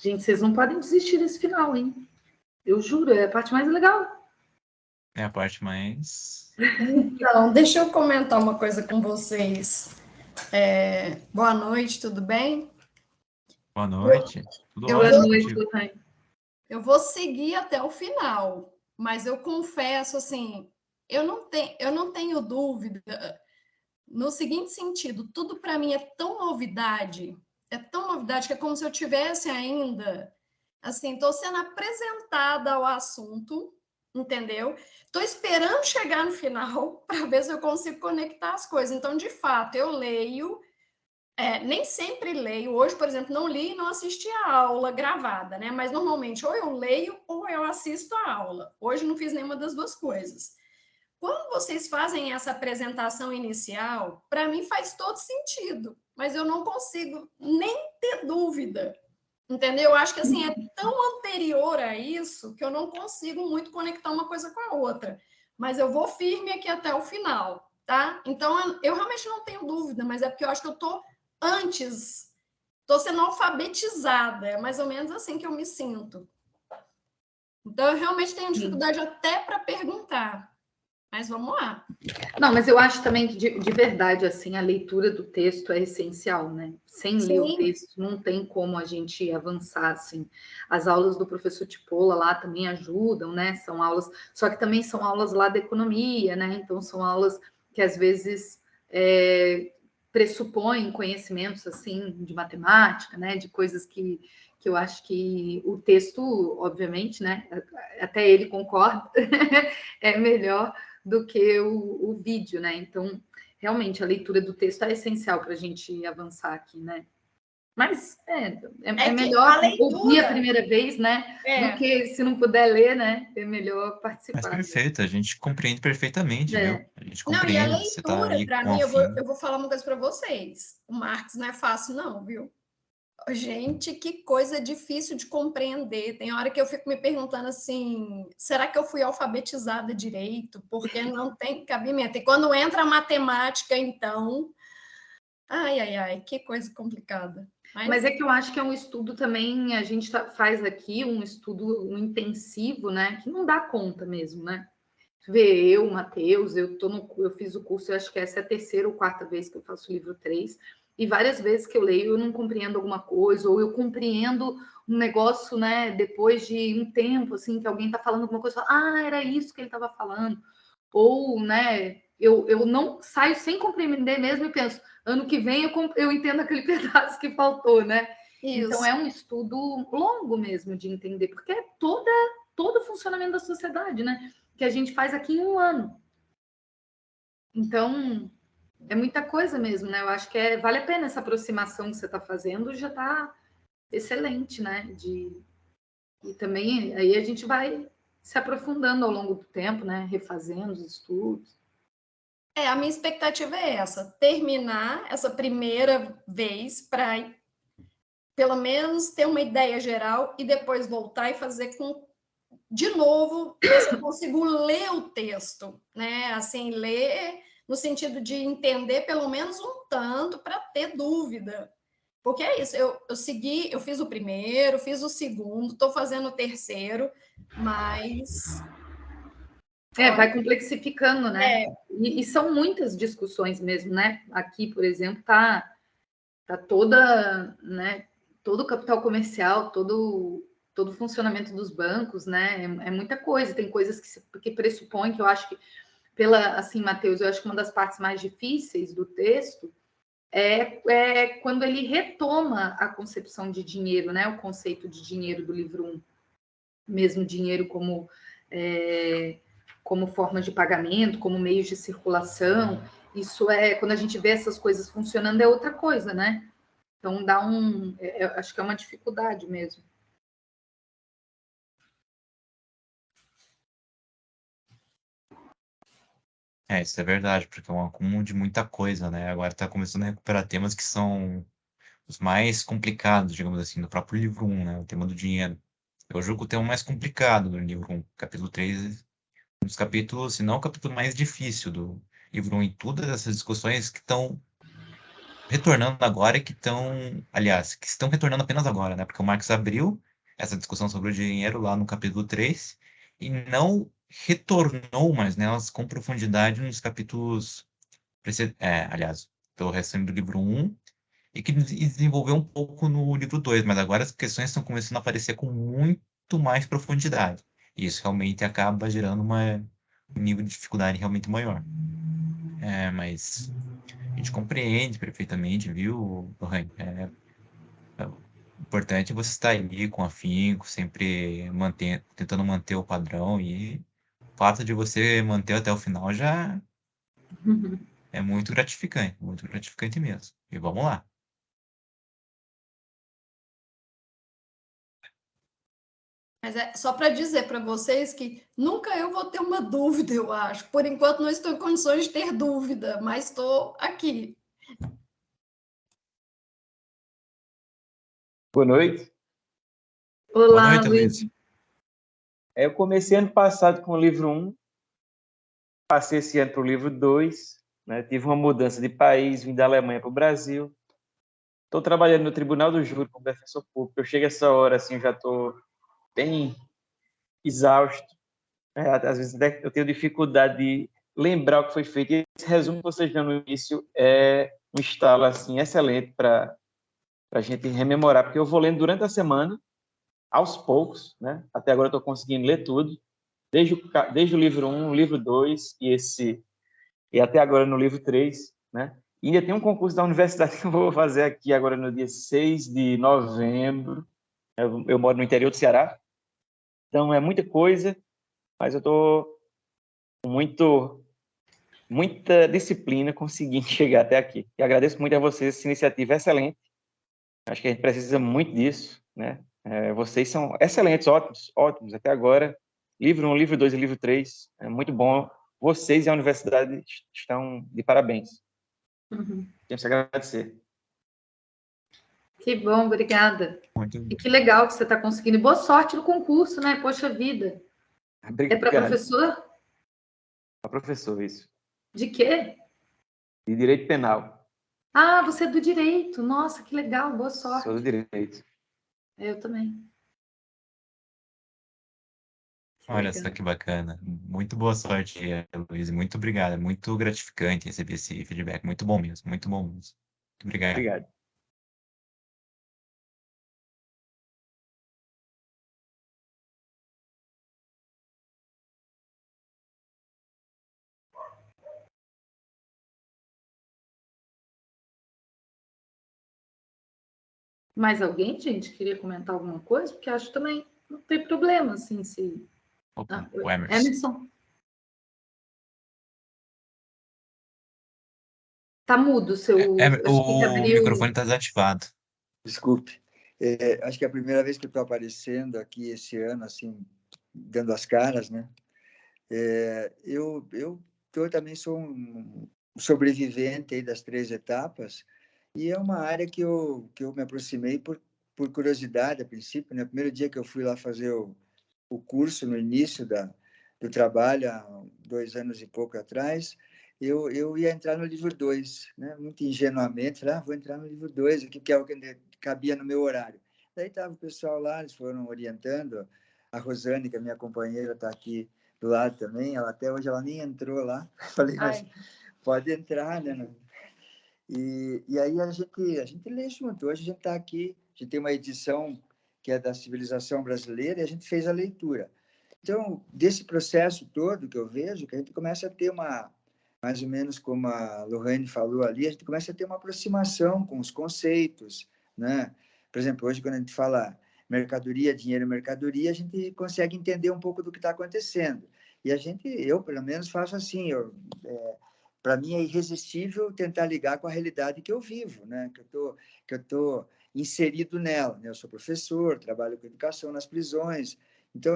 Gente, vocês não podem desistir desse final, hein? Eu juro, é a parte mais legal. É a parte mais. Então, deixa eu comentar uma coisa com vocês. Boa noite, tudo bem? Boa noite. Tudo Eu Boa ótimo vou, noite, contigo. Lutane. eu vou seguir até o final, mas eu confesso assim, eu não tenho dúvida no seguinte sentido, tudo para mim é tão novidade que é como se eu tivesse ainda, assim, estou sendo apresentada ao assunto, entendeu? Estou esperando chegar no final para ver se eu consigo conectar as coisas. Então, de fato, eu leio, nem sempre leio. Hoje, por exemplo, não li e não assisti a aula gravada, né? Mas normalmente ou eu leio ou eu assisto a aula. Hoje não fiz nenhuma das duas coisas. Quando vocês fazem essa apresentação inicial, para mim faz todo sentido, mas eu não consigo nem ter dúvida, entendeu? Eu acho que assim é tão anterior a isso que eu não consigo muito conectar uma coisa com a outra. Mas eu vou firme aqui até o final, tá? Então eu realmente não tenho dúvida, mas é porque eu acho que eu tô antes, tô sendo alfabetizada, é mais ou menos assim que eu me sinto. Então eu realmente tenho dificuldade até para perguntar. Mas vamos lá. Não, mas eu acho também que, de verdade, assim, a leitura do texto é essencial, né? Sem ler o Sim, texto, não tem como a gente avançar, assim. As aulas do professor Tipola lá também ajudam, né? São aulas, só que também são aulas lá da economia, né? Então, são aulas que, às vezes, pressupõem conhecimentos, assim, de matemática, né? De coisas que eu acho que o texto, obviamente, né? Até ele concorda, é melhor do que o vídeo, né? Então, realmente, a leitura do texto é essencial para a gente avançar aqui, né? Mas é é que melhor a ouvir a leitura primeira vez, né? Do é. que se não puder ler, né? É melhor Mas participar mesmo. perfeito, a gente compreende perfeitamente, viu? É, A gente Não, e a compreende, você tá leitura, aí para com mim, a eu vou, fim. eu vou falar uma coisa para vocês. O Marx não é fácil, não, viu? Gente, que coisa difícil de compreender. Tem hora que eu fico me perguntando assim: será que eu fui alfabetizada direito? Porque não tem cabimento. E quando entra a matemática, então. Ai, ai, ai, que coisa complicada. mas Mas é que eu acho que é um estudo também, a gente faz aqui um estudo um intensivo, né? Que não dá conta mesmo, né? Vê, eu, Matheus, eu fiz o curso, eu acho que essa é a terceira ou quarta vez que eu faço o livro 3 e várias vezes que eu leio eu não compreendo alguma coisa, ou eu compreendo um negócio, né, depois de um tempo, assim, que alguém está falando alguma coisa, era isso que ele estava falando, ou, né, eu não saio sem compreender mesmo e penso, ano que vem eu entendo aquele pedaço que faltou, né? Então isso. é um estudo longo mesmo de entender, porque é todo o funcionamento da sociedade, né? Que a gente faz aqui em um ano. Então, é muita coisa mesmo, né? Eu acho que vale a pena essa aproximação que você está fazendo, já está excelente, né? E também aí a gente vai se aprofundando ao longo do tempo, né? Refazendo os estudos. A minha expectativa é essa: terminar essa primeira vez para pelo menos ter uma ideia geral e depois voltar e fazer com de novo, ver se eu consigo ler o texto, né? Assim, ler no sentido de entender pelo menos um tanto para ter dúvida. Porque é isso, eu fiz o primeiro, fiz o segundo, estou fazendo o terceiro, mas olha, Vai complexificando, né? é, E são muitas discussões mesmo, né? Aqui, por exemplo, tá toda, né? Todo o capital comercial, todo o funcionamento dos bancos, né? É muita coisa. Tem coisas que pressupõem que eu acho que assim, Matheus, eu acho que uma das partes mais difíceis do texto é quando ele retoma a concepção de dinheiro, né? O conceito de dinheiro do livro 1, mesmo dinheiro como forma de pagamento, como meio de circulação. Isso quando a gente vê essas coisas funcionando, é outra coisa, né? Então acho que é uma dificuldade mesmo. É, isso é verdade, porque é um acúmulo de muita coisa, né? Agora tá começando a recuperar temas que são os mais complicados, digamos assim, do próprio livro 1, né? O tema do dinheiro. Eu julgo o tema mais complicado do livro 1. Capítulo 3, um dos capítulos, se não o capítulo mais difícil do livro 1, e todas essas discussões que estão retornando agora e que estão, aliás, que estão retornando apenas agora, né? Porque o Marx abriu essa discussão sobre o dinheiro lá no capítulo 3 e não retornou mais nelas com profundidade nos capítulos, aliás, pelo restante do livro 1 e que desenvolveu um pouco no livro 2, mas agora as questões estão começando a aparecer com muito mais profundidade. E isso realmente acaba gerando um nível de dificuldade realmente maior. Mas a gente compreende perfeitamente, viu, Lohane? O importante é você estar ali com afinco, sempre tentando manter o padrão, e o fato de você manter até o final já é muito gratificante mesmo. E vamos lá. Mas é só para dizer para vocês que nunca eu vou ter uma dúvida, eu acho. Por enquanto, não estou em condições de ter dúvida, mas estou aqui. Boa noite. Boa Olá, noite, Luiz. Luiz. Eu comecei ano passado com o livro 1, passei esse ano para o livro 2, né? Tive uma mudança de país, vim da Alemanha para o Brasil. Estou trabalhando no Tribunal do Júri como defensor público. Eu chego essa hora, assim, já estou bem exausto. Às vezes eu tenho dificuldade de lembrar o que foi feito. E esse resumo que vocês dão no início é um estalo assim, excelente para a gente rememorar, porque eu vou lendo durante a semana, aos poucos, né? Até agora eu estou conseguindo ler tudo. Desde o livro 1, o livro 2 e até agora no livro 3, né? E ainda tem um concurso da universidade que eu vou fazer aqui agora no dia 6 de novembro. Eu moro no interior do Ceará, então é muita coisa, mas eu estou com muita disciplina conseguindo chegar até aqui. E agradeço muito a vocês, essa iniciativa é excelente. Acho que a gente precisa muito disso, né? Vocês são excelentes, ótimos, ótimos até agora. Livro 1, livro 2 e livro 3, é muito bom. Vocês e a universidade estão de parabéns. Uhum. Temos que agradecer. Que bom, obrigada. Muito E que legal que você está conseguindo. Boa sorte no concurso, né? Poxa vida. É para Obrigado. professor? Professor, isso. De quê? De Direito Penal. Ah, você é do direito. Nossa, que legal. Boa Sou sorte. do Direito. Eu também. Que Olha legal. só que bacana. Muito boa sorte, Luiz. Muito obrigado. É muito gratificante receber esse feedback. Muito bom mesmo. Muito bom mesmo. Muito obrigado. Obrigado. Mais alguém, gente, queria comentar alguma coisa? Porque acho também não tem problema, assim, se... Opa, Oi. o Emerson. Emerson. Tá mudo o seu... Acho que O abriu... microfone está desativado. Desculpe. Acho que é a primeira vez que eu estou aparecendo aqui esse ano, assim, dando as caras, né? Eu também sou um sobrevivente aí das 3 etapas, e é uma área que eu me aproximei por curiosidade, a princípio, né? Primeiro dia que eu fui lá fazer o curso, no início do trabalho, há 2 anos e pouco atrás, eu ia entrar no livro 2, né? Muito ingenuamente, falei, vou entrar no livro 2, que é o que cabia no meu horário. Daí estava o pessoal lá, eles foram orientando, a Rosane, que é minha companheira, está aqui do lado também, até hoje ela nem entrou lá, falei, mas pode entrar, né? E aí a gente lê junto, hoje a gente está aqui, a gente tem uma edição que é da Civilização Brasileira, e a gente fez a leitura. Então, desse processo todo que eu vejo, que a gente começa a ter mais ou menos como a Lohane falou ali, a gente começa a ter uma aproximação com os conceitos, né? Por exemplo, hoje quando a gente fala mercadoria, dinheiro, mercadoria, a gente consegue entender um pouco do que está acontecendo. E eu pelo menos faço assim, para mim é irresistível tentar ligar com a realidade que eu vivo, né? Que eu tô inserido nela, né? Eu sou professor, trabalho com educação nas prisões, então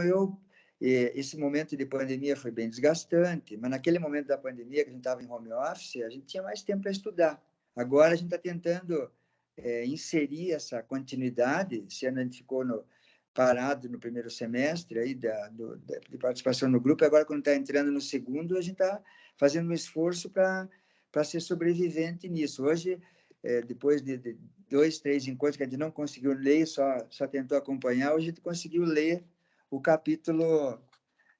esse momento de pandemia foi bem desgastante, mas naquele momento da pandemia que a gente estava em home office, a gente tinha mais tempo para estudar. Agora a gente está tentando inserir essa continuidade, se a gente ficou parado no primeiro semestre aí de participação no grupo, agora quando está entrando no segundo, a gente está fazendo um esforço para ser sobrevivente nisso. Hoje, depois de 2, 3 encontros que a gente não conseguiu ler, só tentou acompanhar, hoje a gente conseguiu ler o capítulo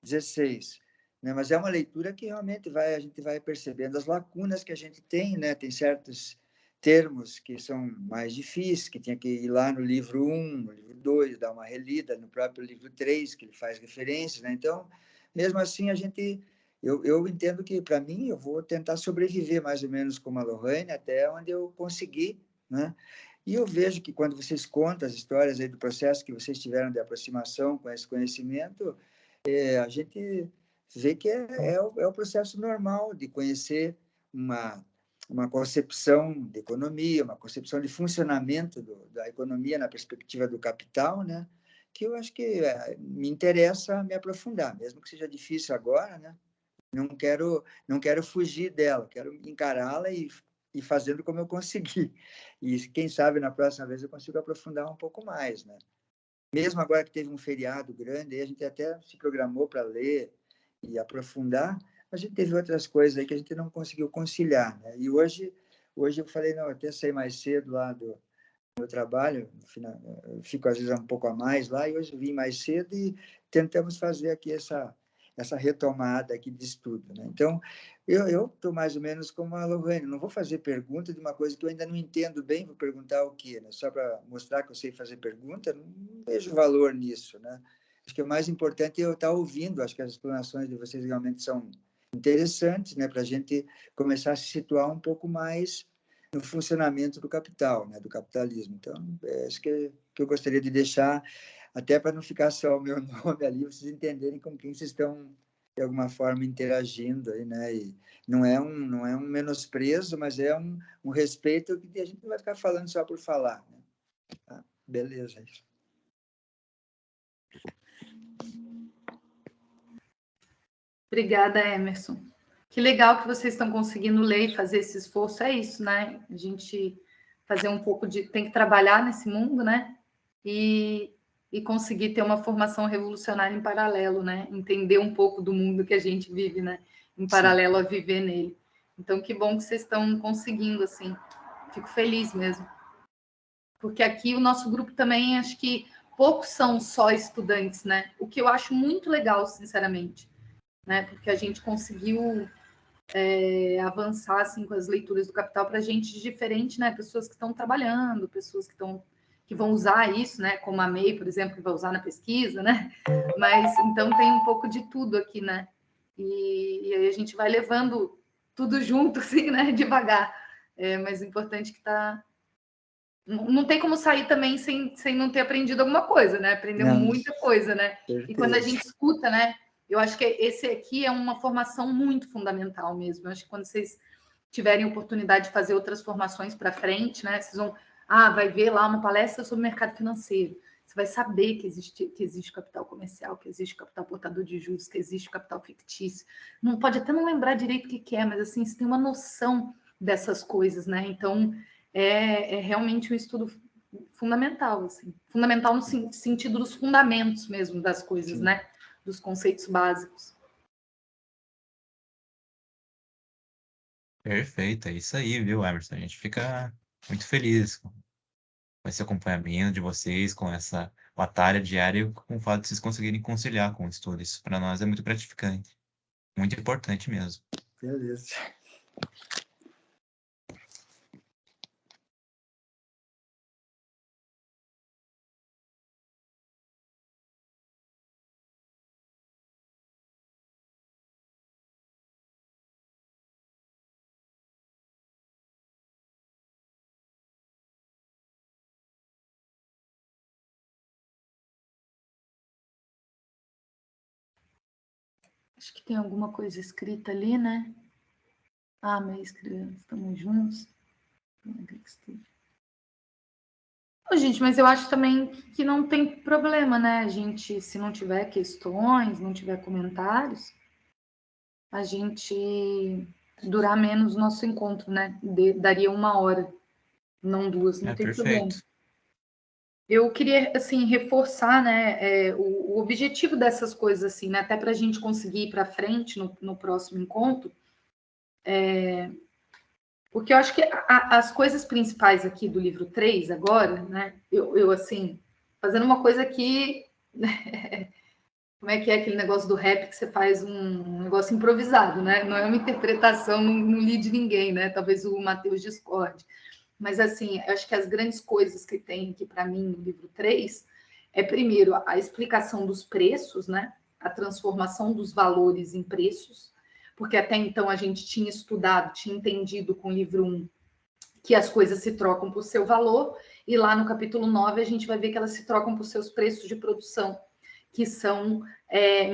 16. Né? Mas é uma leitura que realmente a gente vai percebendo as lacunas que a gente tem, né? Tem certos termos que são mais difíceis, que tinha que ir lá no livro 1, no livro 2, dar uma relida, no próprio livro 3, que ele faz referências, né? Então, mesmo assim, eu entendo que, para mim, eu vou tentar sobreviver mais ou menos como a Lohane, até onde eu conseguir, né? E eu vejo que quando vocês contam as histórias aí do processo que vocês tiveram de aproximação com esse conhecimento, a gente vê que é o processo normal de conhecer uma concepção de economia, uma concepção de funcionamento da economia na perspectiva do capital, né? Que eu acho que me interessa me aprofundar, mesmo que seja difícil agora, né? Não quero fugir dela, quero encará-la e fazendo como eu conseguir. E quem sabe na próxima vez eu consigo aprofundar um pouco mais, né? Mesmo agora que teve um feriado grande, aí a gente até se programou para ler e aprofundar, a gente teve outras coisas aí que a gente não conseguiu conciliar, né? E hoje eu falei, não, eu até saí mais cedo lá do meu trabalho, eu fico às vezes um pouco a mais lá, e hoje vim mais cedo e tentamos fazer aqui essa retomada aqui de estudo, né? Então, eu estou mais ou menos como a Lohane, não vou fazer pergunta de uma coisa que eu ainda não entendo bem, vou perguntar o quê, né? Só para mostrar que eu sei fazer pergunta, não vejo valor nisso, né? Acho que o mais importante é eu estar ouvindo, acho que as explanações de vocês realmente são interessantes, né? Para a gente começar a se situar um pouco mais no funcionamento do capital, né? Do capitalismo. Então, acho que eu gostaria de deixar, até para não ficar só o meu nome ali, vocês entenderem com quem vocês estão, de alguma forma, interagindo aí, né? E não é um menosprezo, mas é um respeito que a gente não vai ficar falando só por falar, né? Tá? Beleza. Obrigada, Emerson. Que legal que vocês estão conseguindo ler e fazer esse esforço. É isso, né? A gente fazer um pouco de... Tem que trabalhar nesse mundo, né? E conseguir ter uma formação revolucionária em paralelo, né? Entender um pouco do mundo que a gente vive, né? Em paralelo a viver nele. Então, que bom que vocês estão conseguindo, assim. Fico feliz mesmo. Porque aqui o nosso grupo também, acho que poucos são só estudantes, né? O que eu acho muito legal, sinceramente, né? Porque a gente conseguiu avançar assim, com as leituras do Capital para gente diferente, né? Pessoas que estão trabalhando, pessoas que vão usar isso, né? Como a MEI, por exemplo, que vai usar na pesquisa, né? Mas então tem um pouco de tudo aqui, né? E aí a gente vai levando tudo junto, assim, né? Devagar. Mas o importante é que tá. Não tem como sair também sem não ter aprendido alguma coisa, né? Aprendeu muita coisa, né? E quando a gente escuta, né? Eu acho que esse aqui é uma formação muito fundamental mesmo. Eu acho que quando vocês tiverem oportunidade de fazer outras formações para frente, né? Vocês vão, vai ver lá uma palestra sobre mercado financeiro. Você vai saber que existe capital comercial, que existe capital portador de juros, que existe capital fictício. Não pode até não lembrar direito o que é, mas assim, você tem uma noção dessas coisas, né? Então, é realmente um estudo fundamental, assim. Fundamental no sentido dos fundamentos mesmo das coisas, né? Dos conceitos básicos. Perfeito, é isso aí, viu, Emerson? A gente fica muito feliz com esse acompanhamento de vocês, com essa batalha diária e com o fato de vocês conseguirem conciliar com o estudo. Isso para nós é muito gratificante, muito importante mesmo. Beleza. Acho que tem alguma coisa escrita ali, né? Mas estamos juntos. Gente, mas eu acho também que não tem problema, né? A gente, se não tiver questões, não tiver comentários, a gente durar menos o nosso encontro, né? Daria 1 hora. não duas, não tem problema. Perfeito. Eu queria, assim, reforçar, né, o objetivo dessas coisas, assim, né, até para a gente conseguir ir para frente no próximo encontro, porque eu acho que as coisas principais aqui do livro 3 agora, né, eu assim, fazendo uma coisa aqui, como é que é aquele negócio do rap que você faz um negócio improvisado, né, não é uma interpretação, não li de ninguém, né, talvez o Matheus discorde. Mas, assim, eu acho que as grandes coisas que tem aqui para mim no livro 3 é, primeiro, a explicação dos preços, né? A transformação dos valores em preços, porque até então a gente tinha estudado, tinha entendido com o livro 1 que as coisas se trocam por seu valor, e lá no capítulo 9 a gente vai ver que elas se trocam por seus preços de produção, que são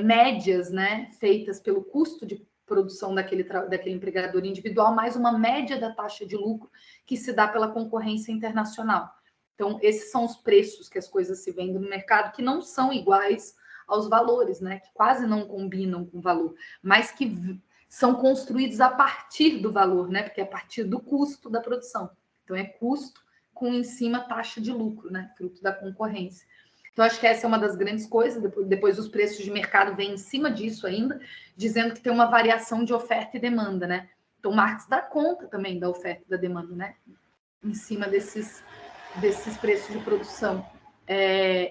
médias, né? Feitas pelo custo de produção daquele empregador individual, mais uma média da taxa de lucro que se dá pela concorrência internacional. Então, esses são os preços que as coisas se vendem no mercado, que não são iguais aos valores, né? Que quase não combinam com o valor, mas que são construídos a partir do valor, né? Porque é a partir do custo da produção. Então, é custo com em cima taxa de lucro, né? Fruto da concorrência. Então, acho que essa é uma das grandes coisas. Depois os preços de mercado vêm em cima disso ainda, dizendo que tem uma variação de oferta e demanda, né? Então, Marx dá conta também da oferta e da demanda, né? Em cima desses preços de produção.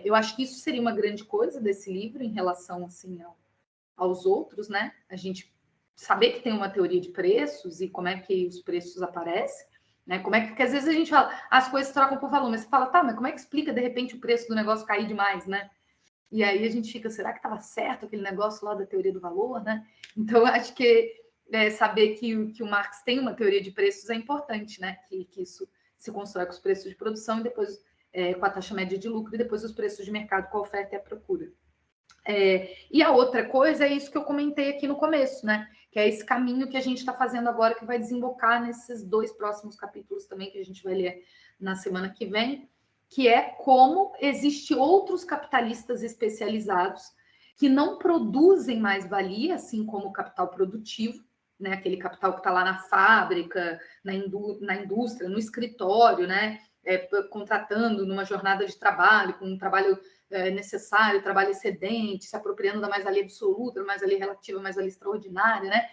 Eu acho que isso seria uma grande coisa desse livro em relação, assim, aos outros, né? A gente saber que tem uma teoria de preços e como é que os preços aparecem, né? Como é que, porque às vezes a gente fala, as coisas trocam por valor, mas você fala, tá, mas como é que explica de repente o preço do negócio cair demais, né? E aí a gente fica, será que estava certo aquele negócio lá da teoria do valor, né? Então, eu acho que saber que o Marx tem uma teoria de preços é importante, né? Que isso se constrói com os preços de produção e depois com a taxa média de lucro e depois os preços de mercado com a oferta e a procura. E a outra coisa é isso que eu comentei aqui no começo, né? Que é esse caminho que a gente está fazendo agora, que vai desembocar nesses 2 próximos capítulos também, que a gente vai ler na semana que vem, que é como existem outros capitalistas especializados que não produzem mais valia, assim como o capital produtivo, né? Aquele capital que está lá na fábrica, na indústria, no escritório, né? Contratando numa jornada de trabalho, com um trabalho necessário, trabalho excedente, se apropriando da mais-valia absoluta, da mais-valia relativa, mais-valia extraordinária, né?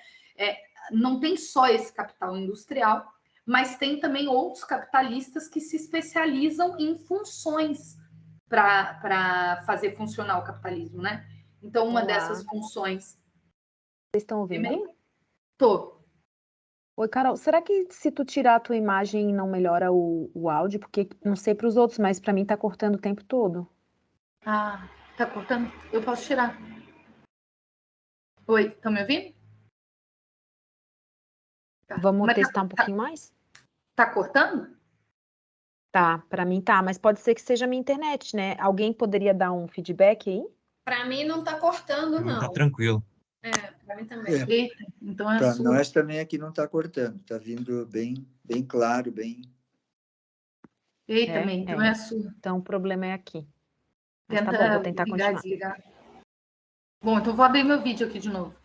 Não tem só esse capital industrial, mas tem também outros capitalistas que se especializam em funções para fazer funcionar o capitalismo, né? Então, uma dessas funções... Vocês estão ouvindo bem? Tô. Oi, Carol, será que se tu tirar a tua imagem não melhora o áudio? Porque não sei para os outros, mas para mim tá cortando o tempo todo. Ah, tá cortando? Eu posso tirar. Oi, estão me ouvindo? Tá. Vamos testar um pouquinho mais? Tá cortando? Tá, para mim tá, mas pode ser que seja a minha internet, né? Alguém poderia dar um feedback aí? Para mim não tá cortando, não. Tá tranquilo. Para mim também. Eita, então é Para sua. nós também aqui não está cortando, está vindo bem, bem claro, bem. Eita, também, então é a sua. Então o problema é aqui. Mas Tenta tá bom, vou tentar ligar, continuar. desligar. Bom, então vou abrir meu vídeo aqui de novo.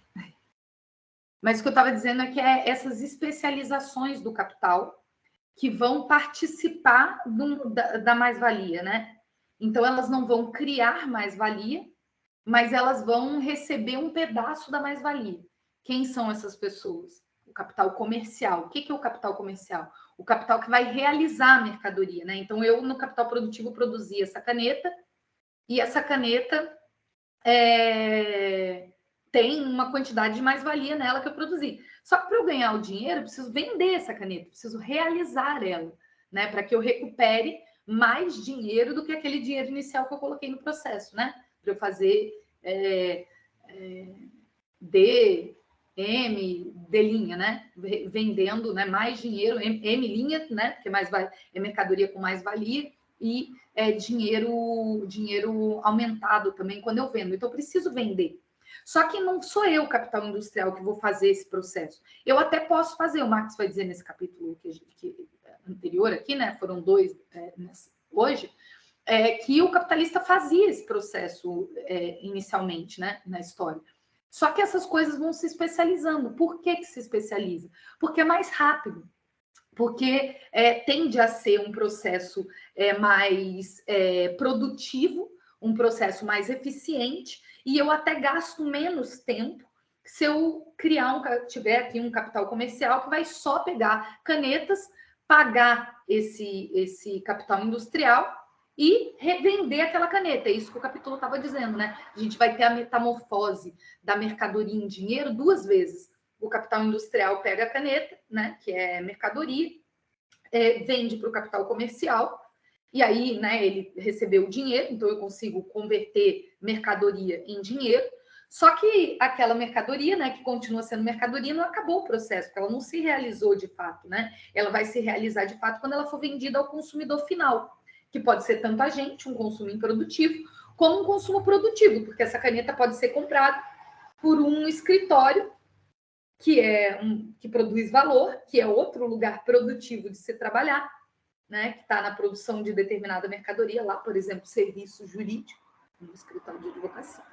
Mas o que eu estava dizendo é que essas especializações do capital que vão participar da mais-valia, né? Então, elas não vão criar mais-valia, mas elas vão receber um pedaço da mais-valia. Quem são essas pessoas? O capital comercial. O que é o capital comercial? O capital que vai realizar a mercadoria, né? Então, eu, no capital produtivo, produzi essa caneta, e essa caneta tem uma quantidade de mais-valia nela que eu produzi. Só que para eu ganhar o dinheiro, eu preciso vender essa caneta, preciso realizar ela, né? Para que eu recupere mais dinheiro do que aquele dinheiro inicial que eu coloquei no processo, né? Para eu fazer D, M, D', né? Vendendo, né, mais dinheiro, M', né? Porque é mercadoria com mais valia, e dinheiro aumentado também quando eu vendo. Então, eu preciso vender. Só que não sou eu, capital industrial, que vou fazer esse processo. Eu até posso fazer, o Marx vai dizer nesse capítulo que anterior aqui, né? Foram 2 hoje, que o capitalista fazia esse processo inicialmente, né? Na história. Só que essas coisas vão se especializando. Por que se especializa? Porque é mais rápido. porque tende a ser um processo mais produtivo, um processo mais eficiente, e eu até gasto menos tempo se eu tiver aqui um capital comercial que vai só pegar canetas, pagar esse capital industrial e revender aquela caneta. É isso que o capítulo estava dizendo, né? A gente vai ter a metamorfose da mercadoria em dinheiro 2 vezes. O capital industrial pega a caneta, né, que é mercadoria, vende para o capital comercial, e aí, né, ele recebeu o dinheiro, então eu consigo converter mercadoria em dinheiro. Só que aquela mercadoria, né, que continua sendo mercadoria, não acabou o processo, porque ela não se realizou de fato, né? Ela vai se realizar de fato quando ela for vendida ao consumidor final, que pode ser tanto a gente, um consumo improdutivo, como um consumo produtivo, porque essa caneta pode ser comprada por um escritório que produz valor, que é outro lugar produtivo de se trabalhar, né, que está na produção de determinada mercadoria, lá, por exemplo, serviço jurídico, no escritório de advocacia.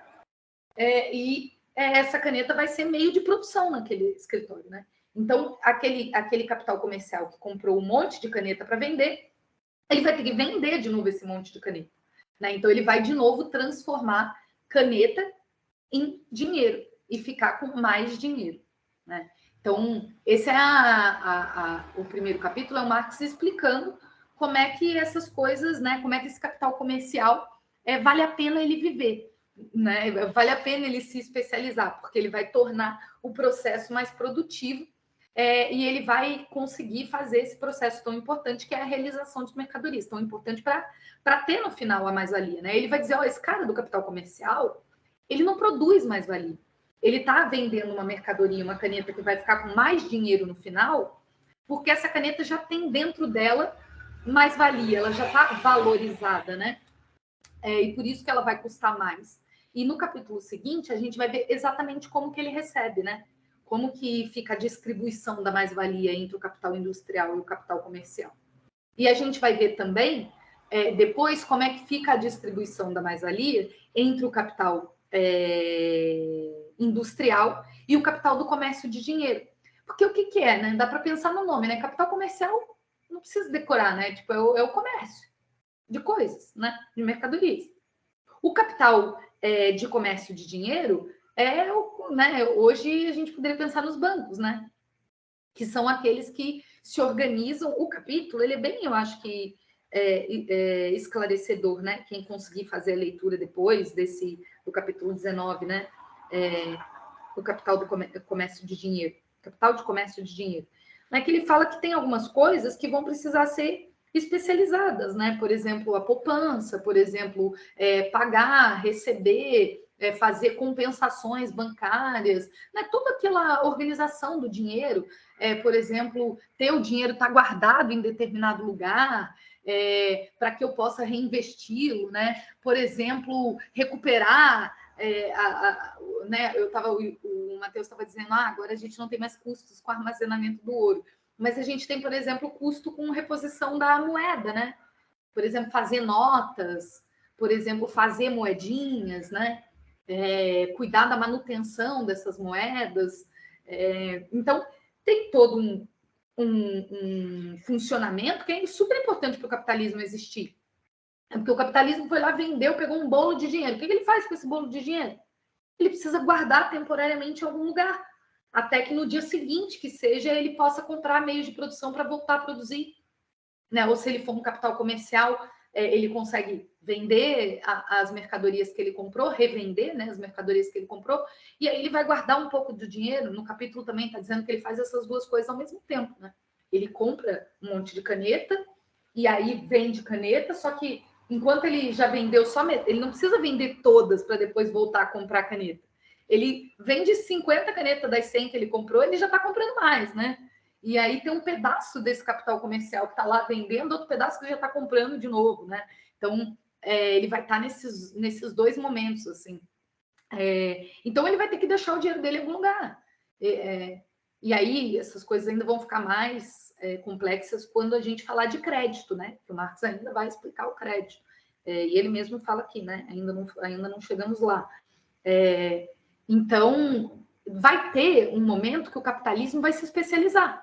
Essa caneta vai ser meio de produção naquele escritório, né? Então, aquele capital comercial que comprou um monte de caneta para vender, ele vai ter que vender de novo esse monte de caneta, né? Então, ele vai de novo transformar caneta em dinheiro e ficar com mais dinheiro, né? Então, esse é o primeiro capítulo, é o Marx explicando como é que essas coisas, né? Como é que esse capital comercial vale a pena ele viver, né? Vale a pena ele se especializar, porque ele vai tornar o processo mais produtivo e ele vai conseguir fazer esse processo tão importante que é a realização de mercadorias, tão importante para ter no final a mais-valia, né? Ele vai dizer, esse cara do capital comercial, ele não produz mais-valia. Ele está vendendo uma mercadoria, uma caneta que vai ficar com mais dinheiro no final, porque essa caneta já tem dentro dela mais-valia, ela já está valorizada, né? E por isso que ela vai custar mais. E no capítulo seguinte, a gente vai ver exatamente como que ele recebe, né? Como que fica a distribuição da mais-valia entre o capital industrial e o capital comercial. E a gente vai ver também, depois, como é que fica a distribuição da mais-valia entre o capital industrial e o capital do comércio de dinheiro. Porque o que é, né? Dá para pensar no nome, né? Capital comercial não precisa decorar, né? Tipo, é o comércio de coisas, né? De mercadorias. O capital de comércio de dinheiro né? Hoje a gente poderia pensar nos bancos, né? Que são aqueles que se organizam. O capítulo, ele é bem, eu acho que esclarecedor, né? Quem conseguir fazer a leitura depois do capítulo 19, né? O capital do comércio de dinheiro. Capital de comércio de dinheiro. Né? Que ele fala que tem algumas coisas que vão precisar ser especializadas, né? Por exemplo, a poupança, por exemplo, pagar, receber, fazer compensações bancárias, né? Toda aquela organização do dinheiro, por exemplo, ter o dinheiro estar guardado em determinado lugar, para que eu possa reinvesti-lo, né? Por exemplo, recuperar né? O Matheus estava dizendo, agora a gente não tem mais custos com armazenamento do ouro. Mas a gente tem, por exemplo, o custo com reposição da moeda, né? Por exemplo, fazer notas, por exemplo, fazer moedinhas, né? Cuidar da manutenção dessas moedas. Então, tem todo um funcionamento que é super importante para o capitalismo existir. Porque o capitalismo foi lá, vendeu, pegou um bolo de dinheiro. O que ele faz com esse bolo de dinheiro? Ele precisa guardar temporariamente em algum lugar, até que no dia seguinte, que seja, ele possa comprar meios de produção para voltar a produzir. Né? Ou se ele for um capital comercial, ele consegue vender as mercadorias que ele comprou, revender, né, as mercadorias que ele comprou, e aí ele vai guardar um pouco do dinheiro. No capítulo também está dizendo que ele faz essas duas coisas ao mesmo tempo. Né? Ele compra um monte de caneta, e aí vende caneta, só que enquanto ele já vendeu só metade, ele não precisa vender todas para depois voltar a comprar caneta. Ele vende 50 canetas das 100 que ele comprou, ele já está comprando mais, né? E aí tem um pedaço desse capital comercial que está lá vendendo, outro pedaço que já está comprando de novo, né? Então, ele vai estar nesses dois momentos, assim. Então, ele vai ter que deixar o dinheiro dele em algum lugar. E aí, essas coisas ainda vão ficar mais complexas quando a gente falar de crédito, né? Que o Marx ainda vai explicar o crédito. E ele mesmo fala aqui, né? Ainda não chegamos lá. Então, vai ter um momento que o capitalismo vai se especializar.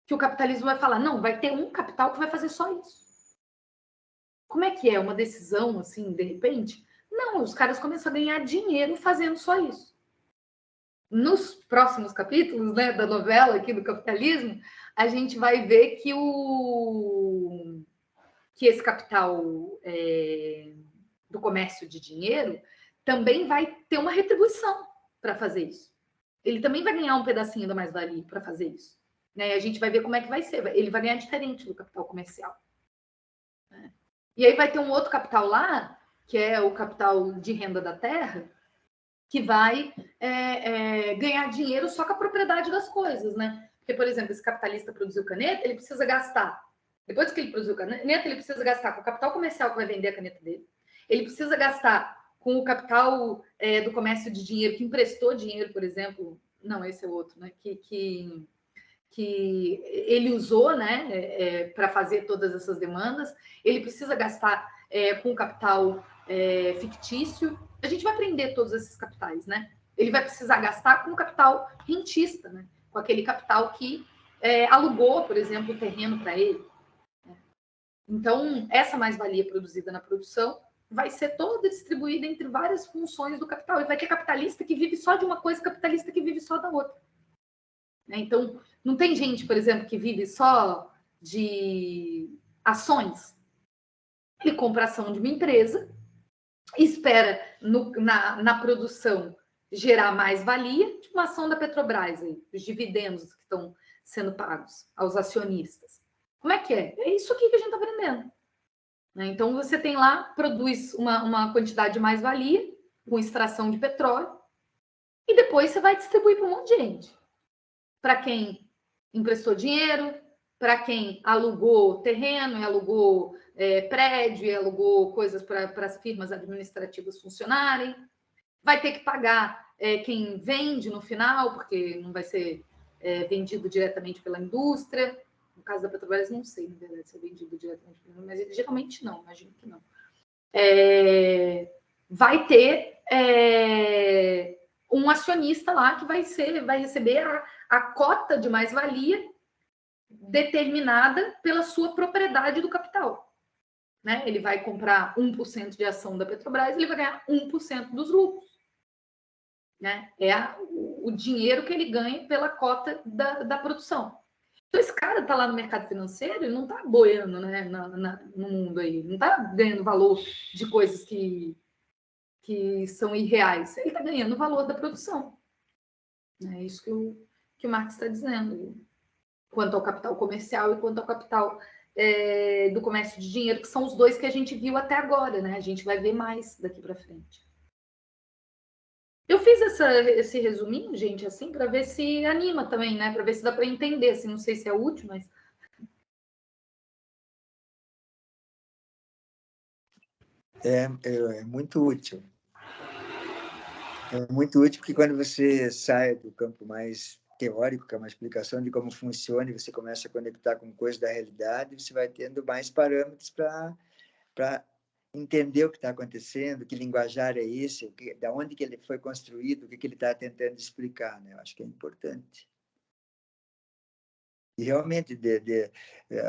que o capitalismo vai falar, não, vai ter um capital que vai fazer só isso. Como é que é? Uma decisão, assim, de repente? Não, os caras começam a ganhar dinheiro fazendo só isso. Nos próximos capítulos, né, da novela aqui do capitalismo, a gente vai ver que esse capital do comércio de dinheiro também vai ter uma retribuição para fazer isso. Ele também vai ganhar um pedacinho da mais-valia para fazer isso. Né? E a gente vai ver como é que vai ser. Ele vai ganhar diferente do capital comercial. Né? E aí vai ter um outro capital lá, que é o capital de renda da terra, que vai ganhar dinheiro só com a propriedade das coisas, né? Porque, por exemplo, esse capitalista produziu caneta, ele precisa gastar. Depois que ele produziu caneta, ele precisa gastar com o capital comercial que vai vender a caneta dele. Ele precisa gastar com o capital do comércio de dinheiro, que emprestou dinheiro, por exemplo. Não, esse é outro, né? Que ele usou, né, para fazer todas essas demandas. Ele precisa gastar com o capital fictício. A gente vai aprender todos esses capitais, né? Ele vai precisar gastar com o capital rentista, né? Com aquele capital que alugou, por exemplo, o terreno para ele. Então, essa mais-valia produzida na produção vai ser toda distribuída entre várias funções do capital. E vai ter capitalista que vive só de uma coisa, capitalista que vive só da outra. Então, não tem gente, por exemplo, que vive só de ações. Ele compra ação de uma empresa, espera na produção gerar mais valia, tipo uma ação da Petrobras, aí, os dividendos que estão sendo pagos aos acionistas. Como é que é? É isso aqui que a gente está aprendendo. Então, você tem lá, produz uma quantidade de mais-valia, com extração de petróleo, e depois você vai distribuir para um monte de gente. Para quem emprestou dinheiro, para quem alugou terreno, e alugou prédio, e alugou coisas para as firmas administrativas funcionarem. Vai ter que pagar quem vende no final, porque não vai ser vendido diretamente pela indústria. No caso da Petrobras, não sei, na verdade, se é vendido diretamente pela indústria, mas geralmente não, imagino que não. Vai ter um acionista lá que vai receber a cota de mais-valia determinada pela sua propriedade do capital. Né? Ele vai comprar 1% de ação da Petrobras, ele vai ganhar 1% dos lucros. Né? O dinheiro que ele ganha pela cota da produção. Então, esse cara está lá no mercado financeiro, ele não está boiando, né, no mundo aí, não está ganhando valor de coisas que são irreais. Ele está ganhando o valor da produção. É isso que o Marx está dizendo. Quanto ao capital comercial e quanto ao capital do comércio de dinheiro, que são os dois que a gente viu até agora, né? A gente vai ver mais daqui para frente. Eu fiz esse resuminho, gente, assim, para ver se anima também, né? Para ver se dá para entender, assim, não sei se é útil, mas... É muito útil. É muito útil porque quando você sai do campo mais teórico, que é uma explicação de como funciona, e você começa a conectar com coisas da realidade, você vai tendo mais parâmetros para entender o que está acontecendo, que linguajar é esse, da onde que ele foi construído, o que ele está tentando explicar, né? Eu acho que é importante. E realmente,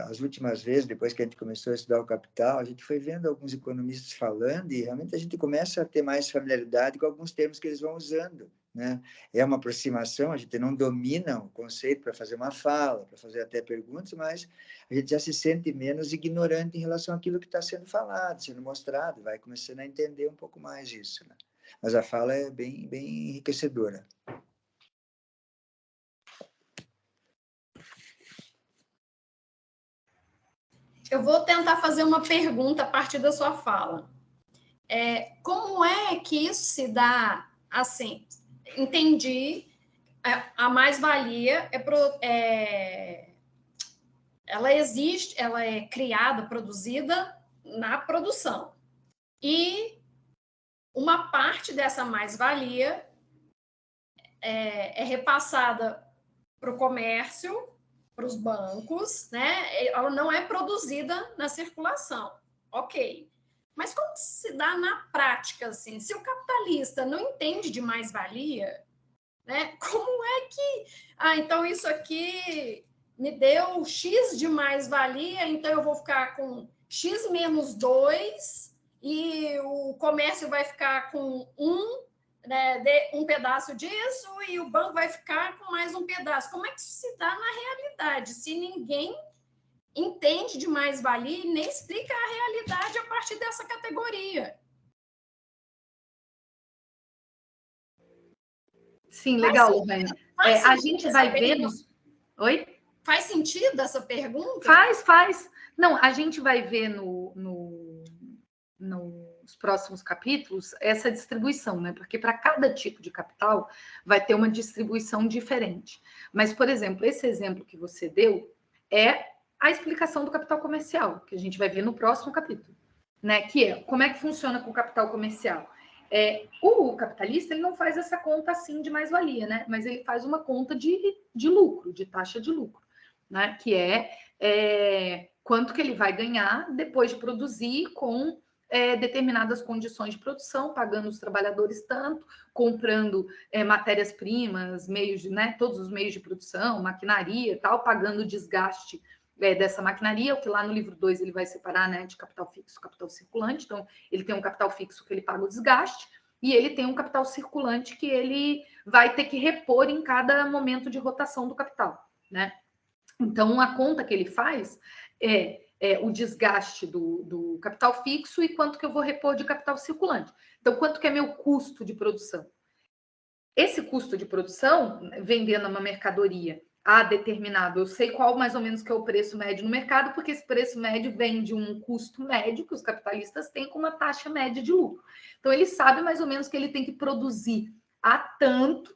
as últimas vezes, depois que a gente começou a estudar o capital, a gente foi vendo alguns economistas falando e realmente a gente começa a ter mais familiaridade com alguns termos que eles vão usando. Né? É uma aproximação, a gente não domina o conceito para fazer uma fala, para fazer até perguntas, mas a gente já se sente menos ignorante em relação àquilo que está sendo falado, sendo mostrado, vai começando a entender um pouco mais isso. Né? Mas a fala é bem, bem enriquecedora. Eu vou tentar fazer uma pergunta a partir da sua fala. Como é que isso se dá assim? Entendi, a mais-valia ela existe, ela é criada, produzida na produção. E uma parte dessa mais-valia é repassada para o comércio, para os bancos, né? Ela não é produzida na circulação. Ok. Mas como se dá na prática, assim? Se o capitalista não entende de mais-valia, né? Como é que... então isso aqui me deu X de mais-valia, então eu vou ficar com X menos 2 e o comércio vai ficar com um pedaço disso e o banco vai ficar com mais um pedaço. Como é que isso se dá na realidade? Se ninguém entende de mais-valia e nem explica a realidade a partir dessa categoria. Sim, legal, Lohane. A gente vai ver nos... Oi? Faz sentido essa pergunta? Faz. Não, a gente vai ver nos próximos capítulos essa distribuição, né? Porque para cada tipo de capital vai ter uma distribuição diferente. Mas, por exemplo, esse exemplo que você deu é a explicação do capital comercial, que a gente vai ver no próximo capítulo, né? Que é como é que funciona com o capital comercial. O capitalista ele não faz essa conta assim de mais-valia, né? Mas ele faz uma conta de lucro, de taxa de lucro, né? Que é quanto que ele vai ganhar depois de produzir com determinadas condições de produção, pagando os trabalhadores tanto, comprando matérias-primas, né? Todos os meios de produção, maquinaria, tal, pagando o desgaste dessa maquinaria, o que lá no livro 2 ele vai separar, né, de capital fixo e capital circulante. Então, ele tem um capital fixo que ele paga o desgaste, e ele tem um capital circulante que ele vai ter que repor em cada momento de rotação do capital, né? Então, a conta que ele faz é o desgaste do capital fixo e quanto que eu vou repor de capital circulante. Então, quanto que é meu custo de produção? Esse custo de produção, vendendo uma mercadoria determinado, eu sei qual mais ou menos que é o preço médio no mercado, porque esse preço médio vem de um custo médio que os capitalistas têm com uma taxa média de lucro. Então, ele sabe mais ou menos que ele tem que produzir a tanto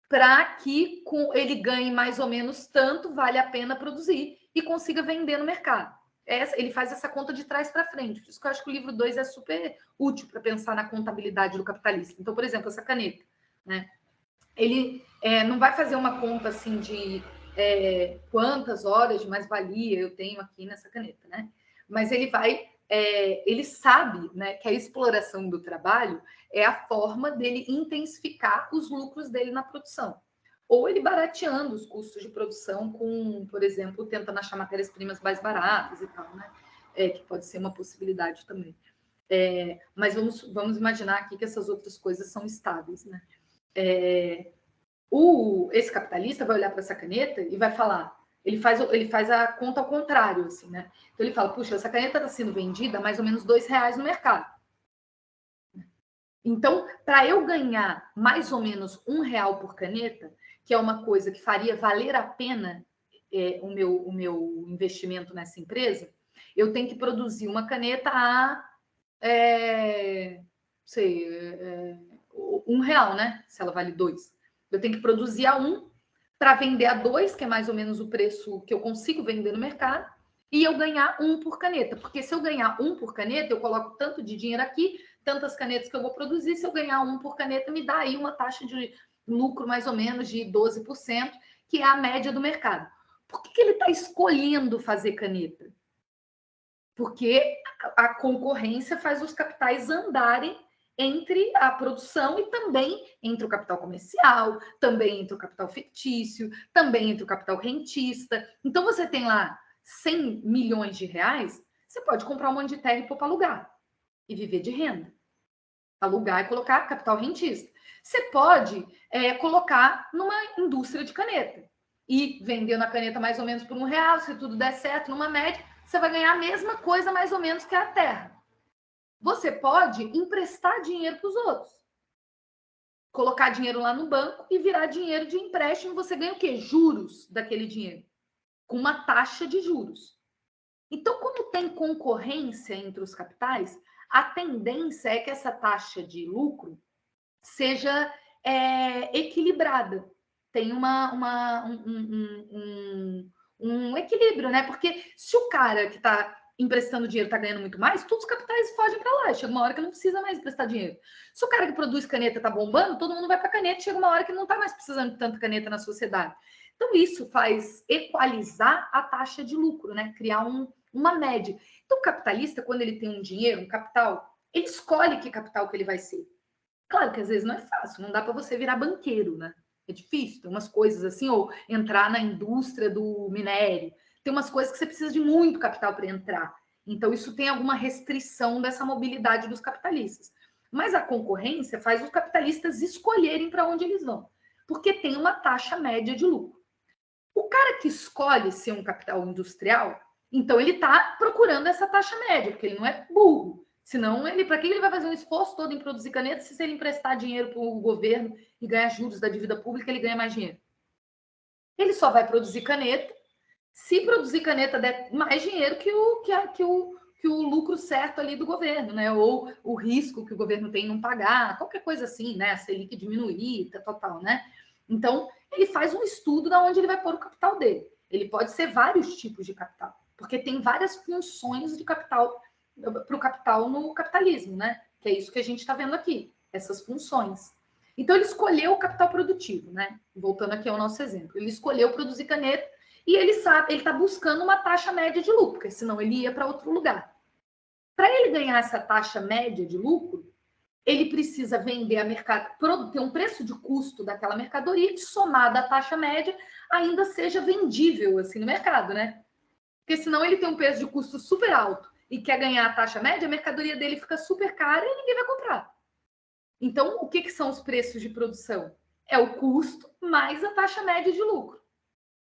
para que ele ganhe mais ou menos tanto, vale a pena produzir e consiga vender no mercado. Ele faz essa conta de trás para frente. Por isso que eu acho que o livro 2 é super útil para pensar na contabilidade do capitalista. Então, por exemplo, essa caneta, né? Ele não vai fazer uma conta assim de quantas horas de mais-valia eu tenho aqui nessa caneta, né? Mas ele sabe, né, que a exploração do trabalho é a forma dele intensificar os lucros dele na produção. Ou ele barateando os custos de produção com, por exemplo, tentando achar matérias-primas mais baratas e tal, né? Que pode ser uma possibilidade também. Mas vamos imaginar aqui que essas outras coisas são estáveis, né? Esse capitalista vai olhar para essa caneta e vai falar, ele faz a conta ao contrário, assim, né? Então ele fala, puxa, essa caneta está sendo vendida a mais ou menos R$2 no mercado. Então, para eu ganhar mais ou menos R$1 por caneta, que é uma coisa que faria valer a pena o meu investimento nessa empresa, eu tenho que produzir uma caneta a R$1, né? Se ela vale 2. Eu tenho que produzir a 1 para vender a 2, que é mais ou menos o preço que eu consigo vender no mercado, e eu ganhar 1 por caneta. Porque se eu ganhar 1 por caneta, eu coloco tanto de dinheiro aqui, tantas canetas que eu vou produzir. Se eu ganhar 1 por caneta, me dá aí uma taxa de lucro mais ou menos de 12%, que é a média do mercado. Por que ele está escolhendo fazer caneta? Porque a concorrência faz os capitais andarem entre a produção e também entre o capital comercial, também entre o capital fictício, também entre o capital rentista. Então, você tem lá 100 milhões de reais, você pode comprar um monte de terra e pôr para alugar e viver de renda. Alugar e colocar capital rentista. Você pode colocar numa indústria de caneta e vendendo a caneta mais ou menos por R$1, se tudo der certo, numa média, você vai ganhar a mesma coisa mais ou menos que a terra. Você pode emprestar dinheiro para os outros. Colocar dinheiro lá no banco e virar dinheiro de empréstimo. Você ganha o quê? Juros daquele dinheiro. Com uma taxa de juros. Então, como tem concorrência entre os capitais, a tendência é que essa taxa de lucro seja equilibrada. Tem um equilíbrio, né? Porque se o cara que está emprestando dinheiro está ganhando muito mais, todos os capitais fogem para lá. Chega uma hora que não precisa mais emprestar dinheiro. Se o cara que produz caneta está bombando, todo mundo vai para caneta. Chega uma hora que não está mais precisando de tanta caneta na sociedade. Então, isso faz equalizar a taxa de lucro, né? Criar uma média. Então, o capitalista, quando ele tem um dinheiro, um capital, ele escolhe que capital que ele vai ser. Claro que às vezes não é fácil, não dá para você virar banqueiro, né? É difícil, tem umas coisas assim, ou entrar na indústria do minério. Tem umas coisas que você precisa de muito capital para entrar. Então, isso tem alguma restrição dessa mobilidade dos capitalistas. Mas a concorrência faz os capitalistas escolherem para onde eles vão, porque tem uma taxa média de lucro. O cara que escolhe ser um capital industrial, então ele está procurando essa taxa média, porque ele não é burro. Senão, para que ele vai fazer um esforço todo em produzir caneta se ele emprestar dinheiro para o governo e ganhar juros da dívida pública, ele ganha mais dinheiro? Ele só vai produzir caneta se produzir caneta der mais dinheiro que o lucro certo ali do governo, né? Ou o risco que o governo tem em não pagar, qualquer coisa assim, né? A Selic diminuir, total, né? Então, ele faz um estudo de onde ele vai pôr o capital dele. Ele pode ser vários tipos de capital, porque tem várias funções de capital para o capital no capitalismo, né? Que é isso que a gente está vendo aqui, essas funções. Então, ele escolheu o capital produtivo, né? Voltando aqui ao nosso exemplo. Ele escolheu produzir caneta e ele sabe, ele está buscando uma taxa média de lucro, porque senão ele ia para outro lugar. Para ele ganhar essa taxa média de lucro, ele precisa vender a mercadoria, ter um preço de custo daquela mercadoria que, somada à taxa média, ainda seja vendível assim no mercado, né? Porque senão ele tem um preço de custo super alto e quer ganhar a taxa média, a mercadoria dele fica super cara e ninguém vai comprar. Então, o que são os preços de produção? É o custo mais a taxa média de lucro.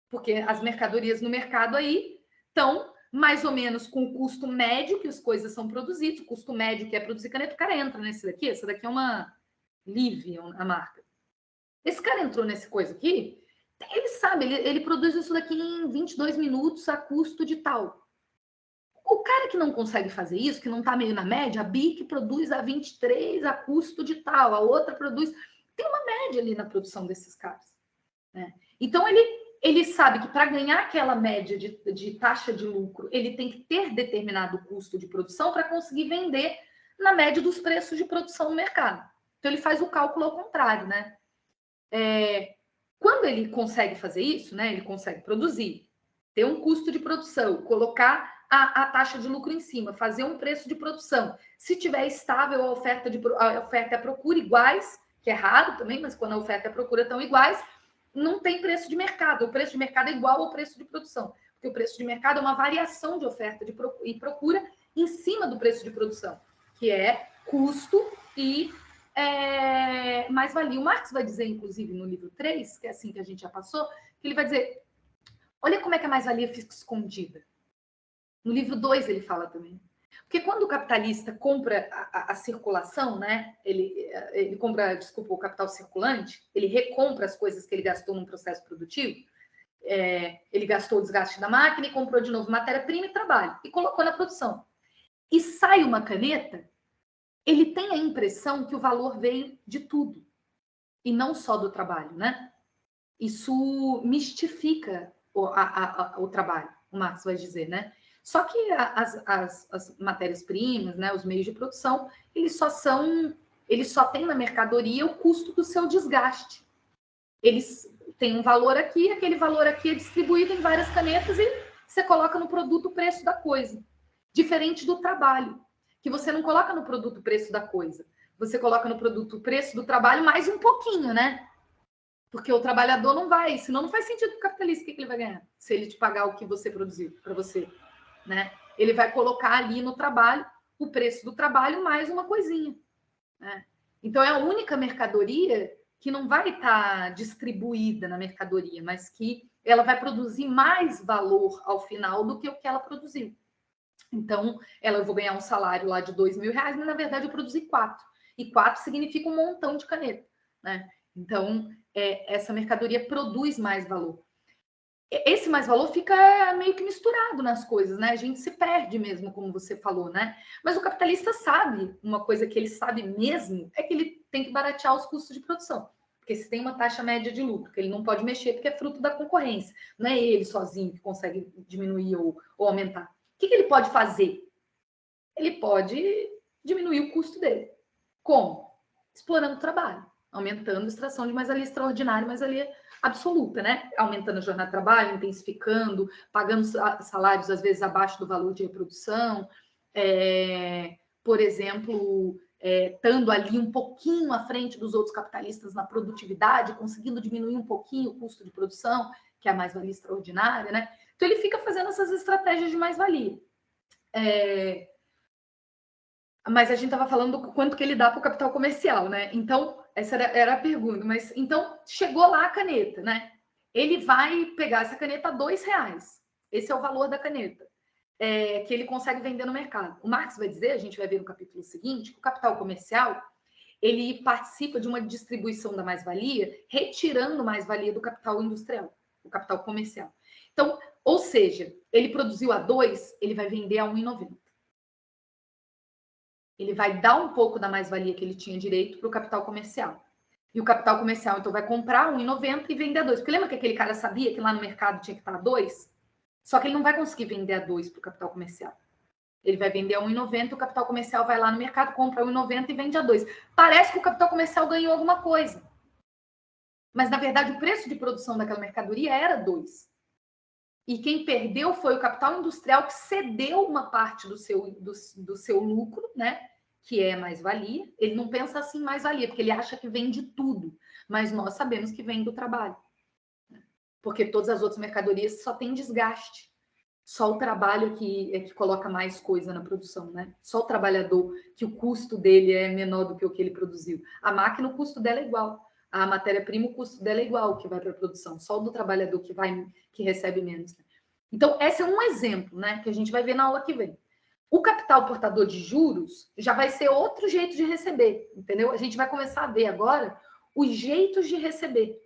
Porque as mercadorias no mercado aí estão mais ou menos com o custo médio que as coisas são produzidas, o custo médio que é produzir caneta, o cara entra nesse daqui, essa daqui é uma Live, a marca. Esse cara entrou nesse coisa aqui, ele sabe, ele produz isso daqui em 22 minutos a custo de tal. O cara que não consegue fazer isso, que não está meio na média, a BIC produz a 23 a custo de tal, a outra produz... Tem uma média ali na produção desses caras, né? Então, ele sabe que para ganhar aquela média de taxa de lucro, ele tem que ter determinado custo de produção para conseguir vender na média dos preços de produção no mercado. Então, ele faz o cálculo ao contrário, né? Quando ele consegue fazer isso, né? Ele consegue produzir, ter um custo de produção, colocar a taxa de lucro em cima, fazer um preço de produção. Se tiver estável a oferta e a procura iguais, que é raro também, mas quando a oferta e a procura estão iguais, não tem preço de mercado. O preço de mercado é igual ao preço de produção, porque o preço de mercado é uma variação de oferta e procura em cima do preço de produção, que é custo e mais-valia. O Marx vai dizer, inclusive, no livro 3, que é assim que a gente já passou, que ele vai dizer, olha como é que a mais-valia fica escondida. No livro 2 ele fala também. Porque quando o capitalista compra a circulação, né? Ele compra, desculpa, o capital circulante, ele recompra as coisas que ele gastou num processo produtivo, ele gastou o desgaste da máquina e comprou de novo matéria-prima e trabalho, e colocou na produção. E sai uma caneta, ele tem a impressão que o valor veio de tudo, e não só do trabalho, né? Isso mistifica o trabalho, o Marx vai dizer, né? Só que as matérias-primas, né, os meios de produção, eles só têm na mercadoria o custo do seu desgaste. Eles têm um valor aqui, aquele valor aqui é distribuído em várias canetas e você coloca no produto o preço da coisa. Diferente do trabalho, que você não coloca no produto o preço da coisa. Você coloca no produto o preço do trabalho mais um pouquinho, né? Porque o trabalhador não vai, senão não faz sentido para o capitalista, o que ele vai ganhar? Se ele te pagar o que você produziu para você. Né? Ele vai colocar ali no trabalho o preço do trabalho mais uma coisinha, né? Então é a única mercadoria que não vai estar distribuída na mercadoria, mas que ela vai produzir mais valor ao final do que o que ela produziu. Então, eu vou ganhar um salário lá de R$2.000, mas na verdade eu produzi 4. E 4 significa um montão de caneta, né? Então, essa mercadoria produz mais valor. Esse mais valor fica meio que misturado nas coisas, né? A gente se perde mesmo, como você falou, né? Mas o capitalista sabe, uma coisa que ele sabe mesmo, é que ele tem que baratear os custos de produção. Porque se tem uma taxa média de lucro, que ele não pode mexer porque é fruto da concorrência. Não é ele sozinho que consegue diminuir ou aumentar. O que ele pode fazer? Ele pode diminuir o custo dele. Como? Explorando o trabalho, aumentando a extração de mais-valia extraordinária, mais-valia absoluta, né? Aumentando a jornada de trabalho, intensificando, pagando salários, às vezes, abaixo do valor de reprodução. Por exemplo, estando ali um pouquinho à frente dos outros capitalistas na produtividade, conseguindo diminuir um pouquinho o custo de produção, que é a mais-valia extraordinária, né? Então, ele fica fazendo essas estratégias de mais-valia. Mas a gente estava falando do quanto que ele dá para o capital comercial, né? Então, essa era a pergunta. Mas, então, chegou lá a caneta, né? Ele vai pegar essa caneta a R$2. Esse é o valor da caneta. Que ele consegue vender no mercado. O Marx vai dizer, a gente vai ver no capítulo seguinte, que o capital comercial ele participa de uma distribuição da mais-valia, retirando mais-valia do capital industrial, do capital comercial. Então, ou seja, ele produziu a 2, ele vai vender a 1,90. Ele vai dar um pouco da mais-valia que ele tinha direito para o capital comercial. E o capital comercial, então, vai comprar 1,90 e vender a 2. Porque lembra que aquele cara sabia que lá no mercado tinha que estar a 2? Só que ele não vai conseguir vender a 2 para o capital comercial. Ele vai vender a 1,90, o capital comercial vai lá no mercado, compra a 1,90 e vende a 2. Parece que o capital comercial ganhou alguma coisa. Mas, na verdade, o preço de produção daquela mercadoria era 2. E quem perdeu foi o capital industrial, que cedeu uma parte do seu lucro, né? Que é mais-valia. Ele não pensa assim mais-valia, porque ele acha que vem de tudo. Mas nós sabemos que vem do trabalho. Porque todas as outras mercadorias só têm desgaste. Só o trabalho que coloca mais coisa na produção, né? Só o trabalhador, que o custo dele é menor do que o que ele produziu. A máquina, o custo dela é igual. A matéria-prima, o custo dela é igual, que vai para a produção. Só o do trabalhador que recebe menos. Né? Então, esse é um exemplo, né? Que a gente vai ver na aula que vem. O capital portador de juros já vai ser outro jeito de receber, entendeu? A gente vai começar a ver agora os jeitos de receber.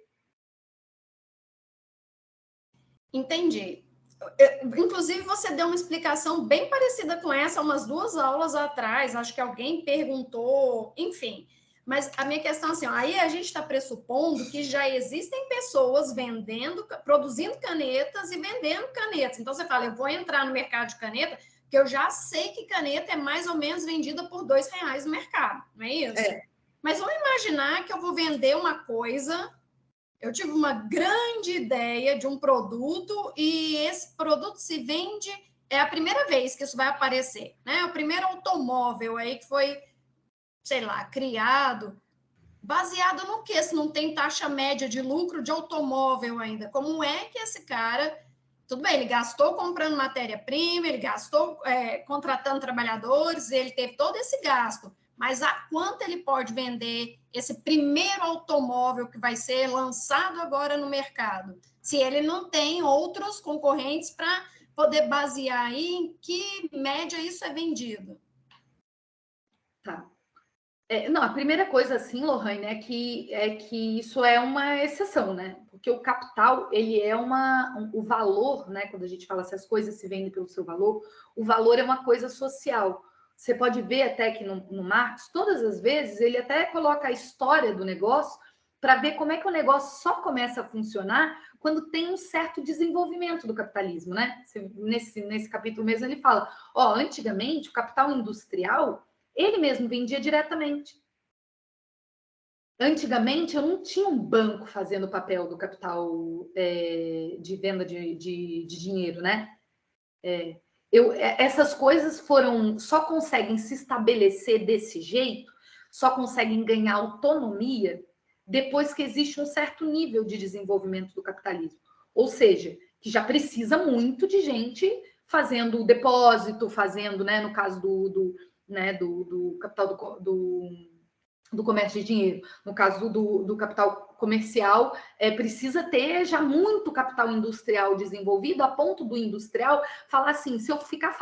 Entendi. Inclusive, você deu uma explicação bem parecida com essa umas 2 aulas atrás. Acho que alguém perguntou, enfim. Mas a minha questão é assim, ó, aí a gente está pressupondo que já existem pessoas produzindo canetas e vendendo canetas. Então, você fala, eu vou entrar no mercado de caneta, porque eu já sei que caneta é mais ou menos vendida por R$2 no mercado, não é isso? Mas vamos imaginar que eu vou vender uma coisa... Eu tive uma grande ideia de um produto e esse produto se vende, é a primeira vez que isso vai aparecer, né? O primeiro automóvel aí que foi, sei lá, criado, baseado no quê? Se não tem taxa média de lucro de automóvel ainda. Como é que esse cara, tudo bem, ele gastou comprando matéria-prima, ele gastou contratando trabalhadores, ele teve todo esse gasto, mas a quanto ele pode vender esse primeiro automóvel que vai ser lançado agora no mercado, se ele não tem outros concorrentes para poder basear aí em que média isso é vendido? Tá. Não, a primeira coisa, assim, Lohane, é que isso é uma exceção, né? Porque o capital, ele é o valor, né? Quando a gente fala se as coisas se vendem pelo seu valor, o valor é uma coisa social. Você pode ver até que no Marx, todas as vezes, ele até coloca a história do negócio para ver como é que o negócio só começa a funcionar quando tem um certo desenvolvimento do capitalismo, né? Nesse capítulo mesmo ele fala, antigamente o capital industrial, ele mesmo vendia diretamente. Antigamente eu não tinha um banco fazendo o papel do capital de venda de dinheiro, né? Essas coisas só conseguem se estabelecer desse jeito, só conseguem ganhar autonomia depois que existe um certo nível de desenvolvimento do capitalismo. Ou seja, que já precisa muito de gente fazendo o depósito, fazendo, né, no caso do capital do comércio de dinheiro. No caso do capital comercial, precisa ter já muito capital industrial desenvolvido, a ponto do industrial falar assim, se eu ficar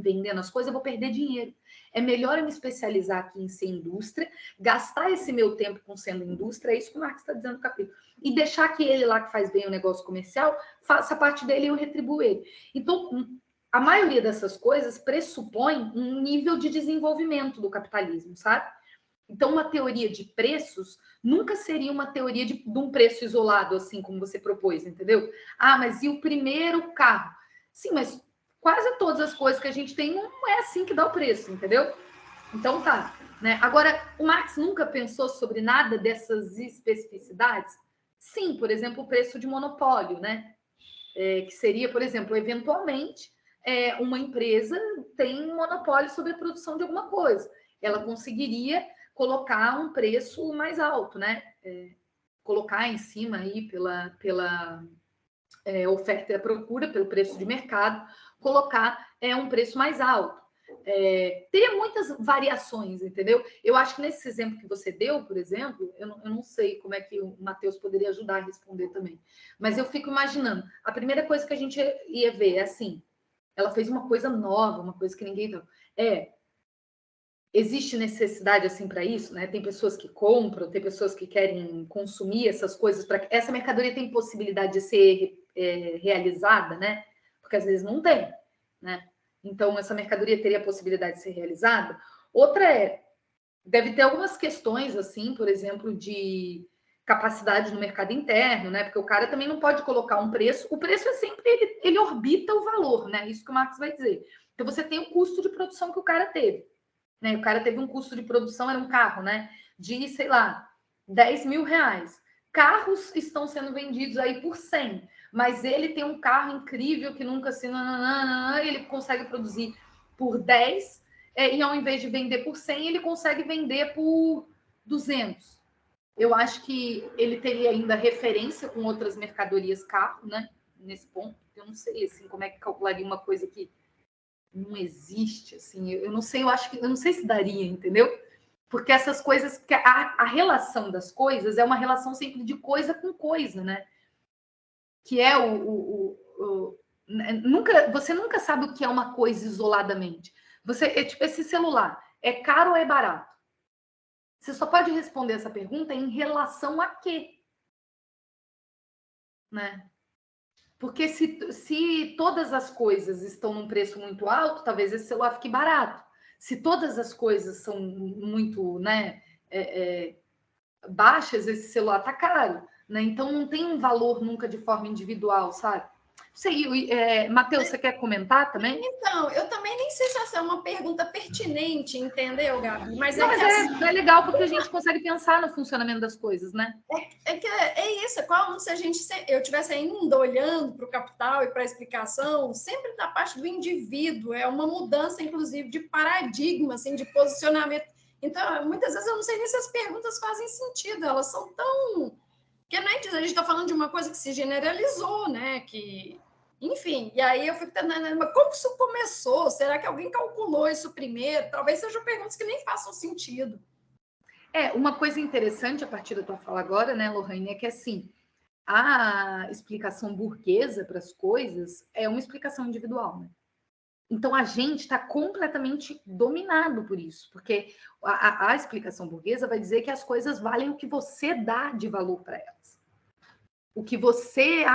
vendendo as coisas, eu vou perder dinheiro. É melhor eu me especializar aqui em ser indústria, gastar esse meu tempo com sendo indústria, é isso que o Marx está dizendo no capítulo, e deixar que ele lá que faz bem o negócio comercial, faça parte dele e eu retribuo ele. Então, a maioria dessas coisas pressupõe um nível de desenvolvimento do capitalismo, sabe? Então, uma teoria de preços nunca seria uma teoria de um preço isolado, assim como você propôs, entendeu? Mas e o primeiro carro? Sim, mas quase todas as coisas que a gente tem não é assim que dá o preço, entendeu? Então, tá. Né? Agora, o Marx nunca pensou sobre nada dessas especificidades? Sim, por exemplo, o preço de monopólio, né? Que seria, por exemplo, eventualmente, uma empresa tem um monopólio sobre a produção de alguma coisa. ela conseguiria colocar um preço mais alto, né? Colocar em cima aí pela oferta e a procura, pelo preço de mercado, colocar um preço mais alto. Teria muitas variações, entendeu? Eu acho que nesse exemplo que você deu, por exemplo, eu não sei como é que o Matheus poderia ajudar a responder também, mas eu fico imaginando, a primeira coisa que a gente ia ver é assim, ela fez uma coisa nova, uma coisa que ninguém viu. Existe necessidade assim para isso, né? Tem pessoas que compram, tem pessoas que querem consumir essas coisas para que essa mercadoria tem possibilidade de ser realizada, né? Porque às vezes não tem, né? Então essa mercadoria teria possibilidade de ser realizada. Outra deve ter algumas questões assim, por exemplo, de capacidade no mercado interno, né? Porque o cara também não pode colocar um preço. O preço é sempre ele orbita o valor, né? Isso que o Marx vai dizer. Então você tem o custo de produção que o cara teve. Né? O cara teve um custo de produção, era um carro, né? De, sei lá, 10 mil reais. Carros estão sendo vendidos aí por 100, mas ele tem um carro incrível que nunca se... ele consegue produzir por 10, e ao invés de vender por 100, ele consegue vender por 200. Eu acho que ele teria ainda referência com outras mercadorias carro, né? Nesse ponto, eu não sei assim, como é que calcularia uma coisa que não existe, assim, eu não sei, eu não sei se daria, entendeu? Porque essas coisas, a relação das coisas é uma relação sempre de coisa com coisa, né? Que é você nunca sabe o que é uma coisa isoladamente. Tipo, esse celular, é caro ou é barato? Você só pode responder essa pergunta em relação a quê? Né? Porque se todas as coisas estão num preço muito alto, talvez esse celular fique barato. Se todas as coisas são muito, né, baixas, esse celular tá caro. Né? Então não tem um valor nunca de forma individual, sabe? Sei, Matheus, você quer comentar também? Então, eu também nem sei se essa é uma pergunta pertinente, entendeu, Gabi? Mas não, mas é legal porque a gente consegue pensar no funcionamento das coisas, né? É isso, é como se eu estivesse ainda olhando para o capital e para a explicação, sempre da parte do indivíduo, é uma mudança, inclusive, de paradigma, assim, de posicionamento. Então, muitas vezes eu não sei nem se as perguntas fazem sentido, elas são tão... Porque né, a gente está falando de uma coisa que se generalizou, né? Que... Enfim, e aí eu fico tentando, mas como isso começou? Será que alguém calculou isso primeiro? Talvez sejam perguntas que nem façam sentido. Uma coisa interessante a partir da tua fala agora, né, Lohane, é que assim, a explicação burguesa para as coisas é uma explicação individual, né? Então a gente está completamente dominado por isso, porque a explicação burguesa vai dizer que as coisas valem o que você dá de valor para elas. O que você,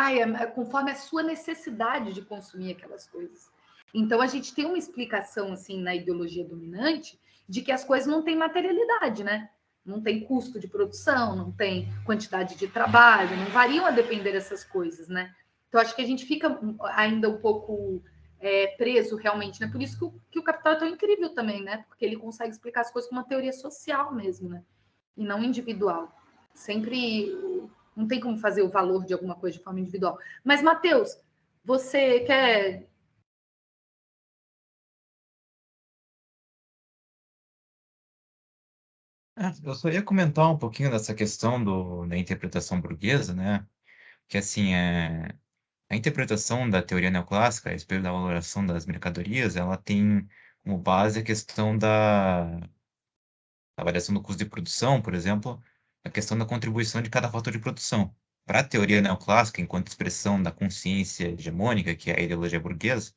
conforme a sua necessidade de consumir aquelas coisas. Então a gente tem uma explicação assim na ideologia dominante de que as coisas não têm materialidade, né? Não tem custo de produção, não tem quantidade de trabalho, não variam a depender dessas coisas, né? Então acho que a gente fica ainda um pouco preso realmente, né? Por isso que o Capital é tão incrível também, né? Porque ele consegue explicar as coisas com uma teoria social mesmo, né? E não individual. Sempre não tem como fazer o valor de alguma coisa de forma individual. Mas, Matheus, você quer... Eu só ia comentar um pouquinho dessa questão da interpretação burguesa, né? Que, assim, a interpretação da teoria neoclássica a respeito da valoração das mercadorias, ela tem como base a questão da avaliação do custo de produção, por exemplo, a questão da contribuição de cada fator de produção. Para a teoria neoclássica, enquanto expressão da consciência hegemônica, que é a ideologia burguesa,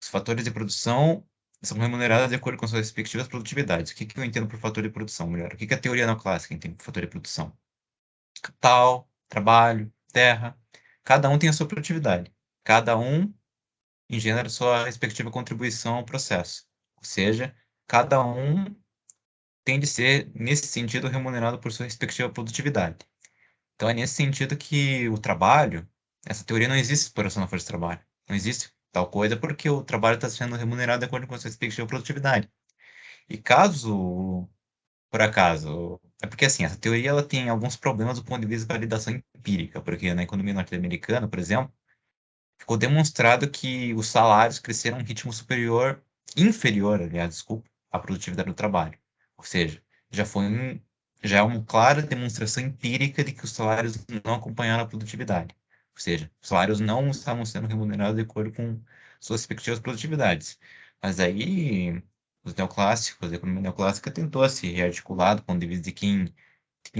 os fatores de produção são remunerados de acordo com suas respectivas produtividades. O que eu entendo por fator de produção, melhor? O que a teoria neoclássica entende por fator de produção? Capital, trabalho, terra. Cada um tem a sua produtividade. Cada um engenera sua respectiva contribuição ao processo. Ou seja, cada um tem de ser, nesse sentido, remunerado por sua respectiva produtividade. Então, é nesse sentido que o trabalho, essa teoria não existe exploração na força de trabalho. Não existe tal coisa porque o trabalho está sendo remunerado de acordo com a sua respectiva produtividade. E caso, por acaso, é porque assim, essa teoria ela tem alguns problemas do ponto de vista de validação empírica, porque na economia norte-americana, por exemplo, ficou demonstrado que os salários cresceram a um ritmo inferior, aliás, desculpa, a produtividade do trabalho. Ou seja, já é uma clara demonstração empírica de que os salários não acompanharam a produtividade. Ou seja, os salários não estavam sendo remunerados de acordo com suas respectivas produtividades. Mas aí, os neoclássicos, a economia neoclássica tentou se rearticular do ponto de vista de quem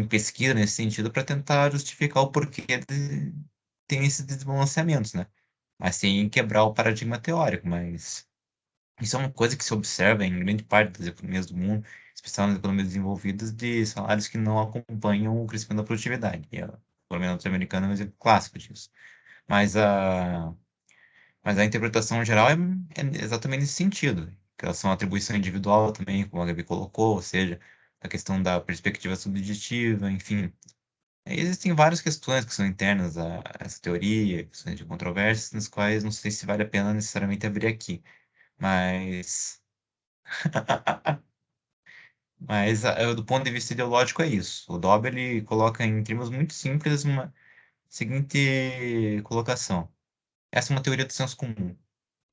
pesquisa nesse sentido para tentar justificar o porquê tem esses desbalanceamentos, né? Mas sem quebrar o paradigma teórico, mas isso é uma coisa que se observa em grande parte das economias do mundo, especialmente nas economias desenvolvidas, de salários que não acompanham o crescimento da produtividade. E a economia norte-americana é um exemplo clássico disso. Mas a interpretação geral é exatamente nesse sentido. Em relação à atribuição individual também, como a Gabi colocou, ou seja, a questão da perspectiva subjetiva, enfim. Existem várias questões que são internas a essa teoria, questões de controvérsias, nas quais não sei se vale a pena necessariamente abrir aqui. Mas, do ponto de vista ideológico é isso. O Dobb ele coloca em termos muito simples uma seguinte colocação. Essa é uma teoria do senso comum,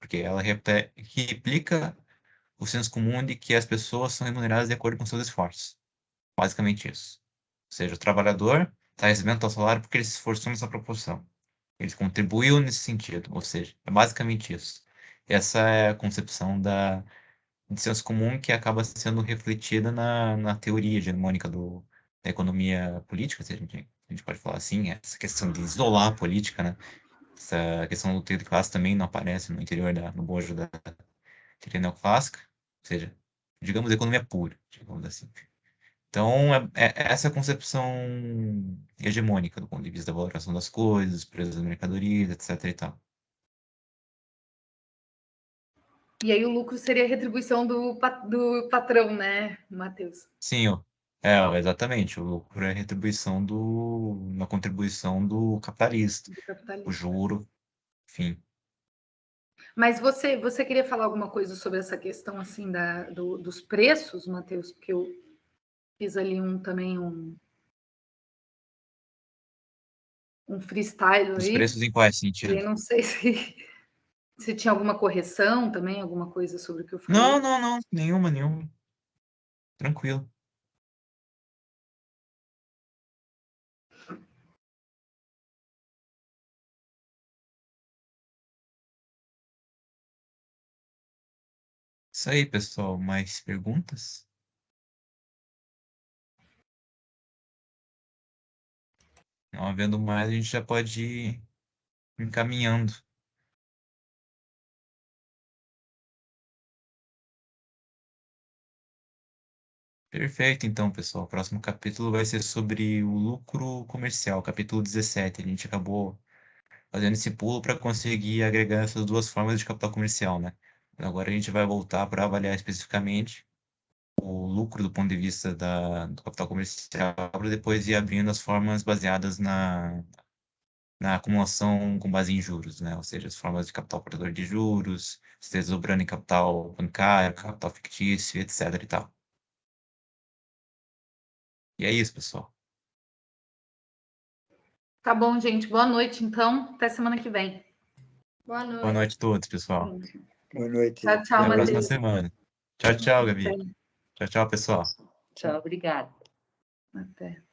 porque ela replica o senso comum de que as pessoas são remuneradas de acordo com seus esforços. Basicamente isso. Ou seja, o trabalhador está recebendo tal salário porque ele se esforçou nessa proporção. Ele contribuiu nesse sentido. Ou seja, é basicamente isso. Essa é a concepção de senso comum que acaba sendo refletida na teoria hegemônica da economia política, se a gente pode falar assim, essa questão de isolar a política, né? Essa questão do luta de classe também não aparece no interior no bojo da teoria neoclássica, ou seja, digamos economia pura, digamos assim. Então, é essa concepção hegemônica do ponto de vista da valoração das coisas, preços das mercadorias, etc. e tal. E aí o lucro seria a retribuição do patrão, né, Matheus? Sim, exatamente. O lucro é a retribuição na contribuição do capitalista, Do o capitalista. juro, enfim. Mas você queria falar alguma coisa sobre essa questão assim dos preços, Matheus? Porque eu fiz ali um freestyle Os aí, preços em qual e sentido? eu não sei se tinha alguma correção também, alguma coisa sobre o que eu Não, falei. não, não, nenhuma. Tranquilo. Isso aí, pessoal. Mais perguntas? Não havendo mais, a gente já pode ir encaminhando. Perfeito, então, pessoal. O próximo capítulo vai ser sobre o lucro comercial, capítulo 17. A gente acabou fazendo esse pulo para conseguir agregar essas duas formas de capital comercial, né? Agora a gente vai voltar para avaliar especificamente o lucro do ponto de vista do capital comercial, para depois ir abrindo as formas baseadas na acumulação com base em juros, né? Ou seja, as formas de capital portador de juros, se desdobrando em capital bancário, capital fictício, etc. e tal. E é isso, pessoal. Tá bom, gente. Boa noite, então. Até semana que vem. Boa Boa noite noite. a todos, pessoal. Boa noite. Tchau, tchau, Até a próxima Matheus. semana. Tchau, tchau, Gabi. Tchau, tchau, pessoal. Tchau, obrigada. Até.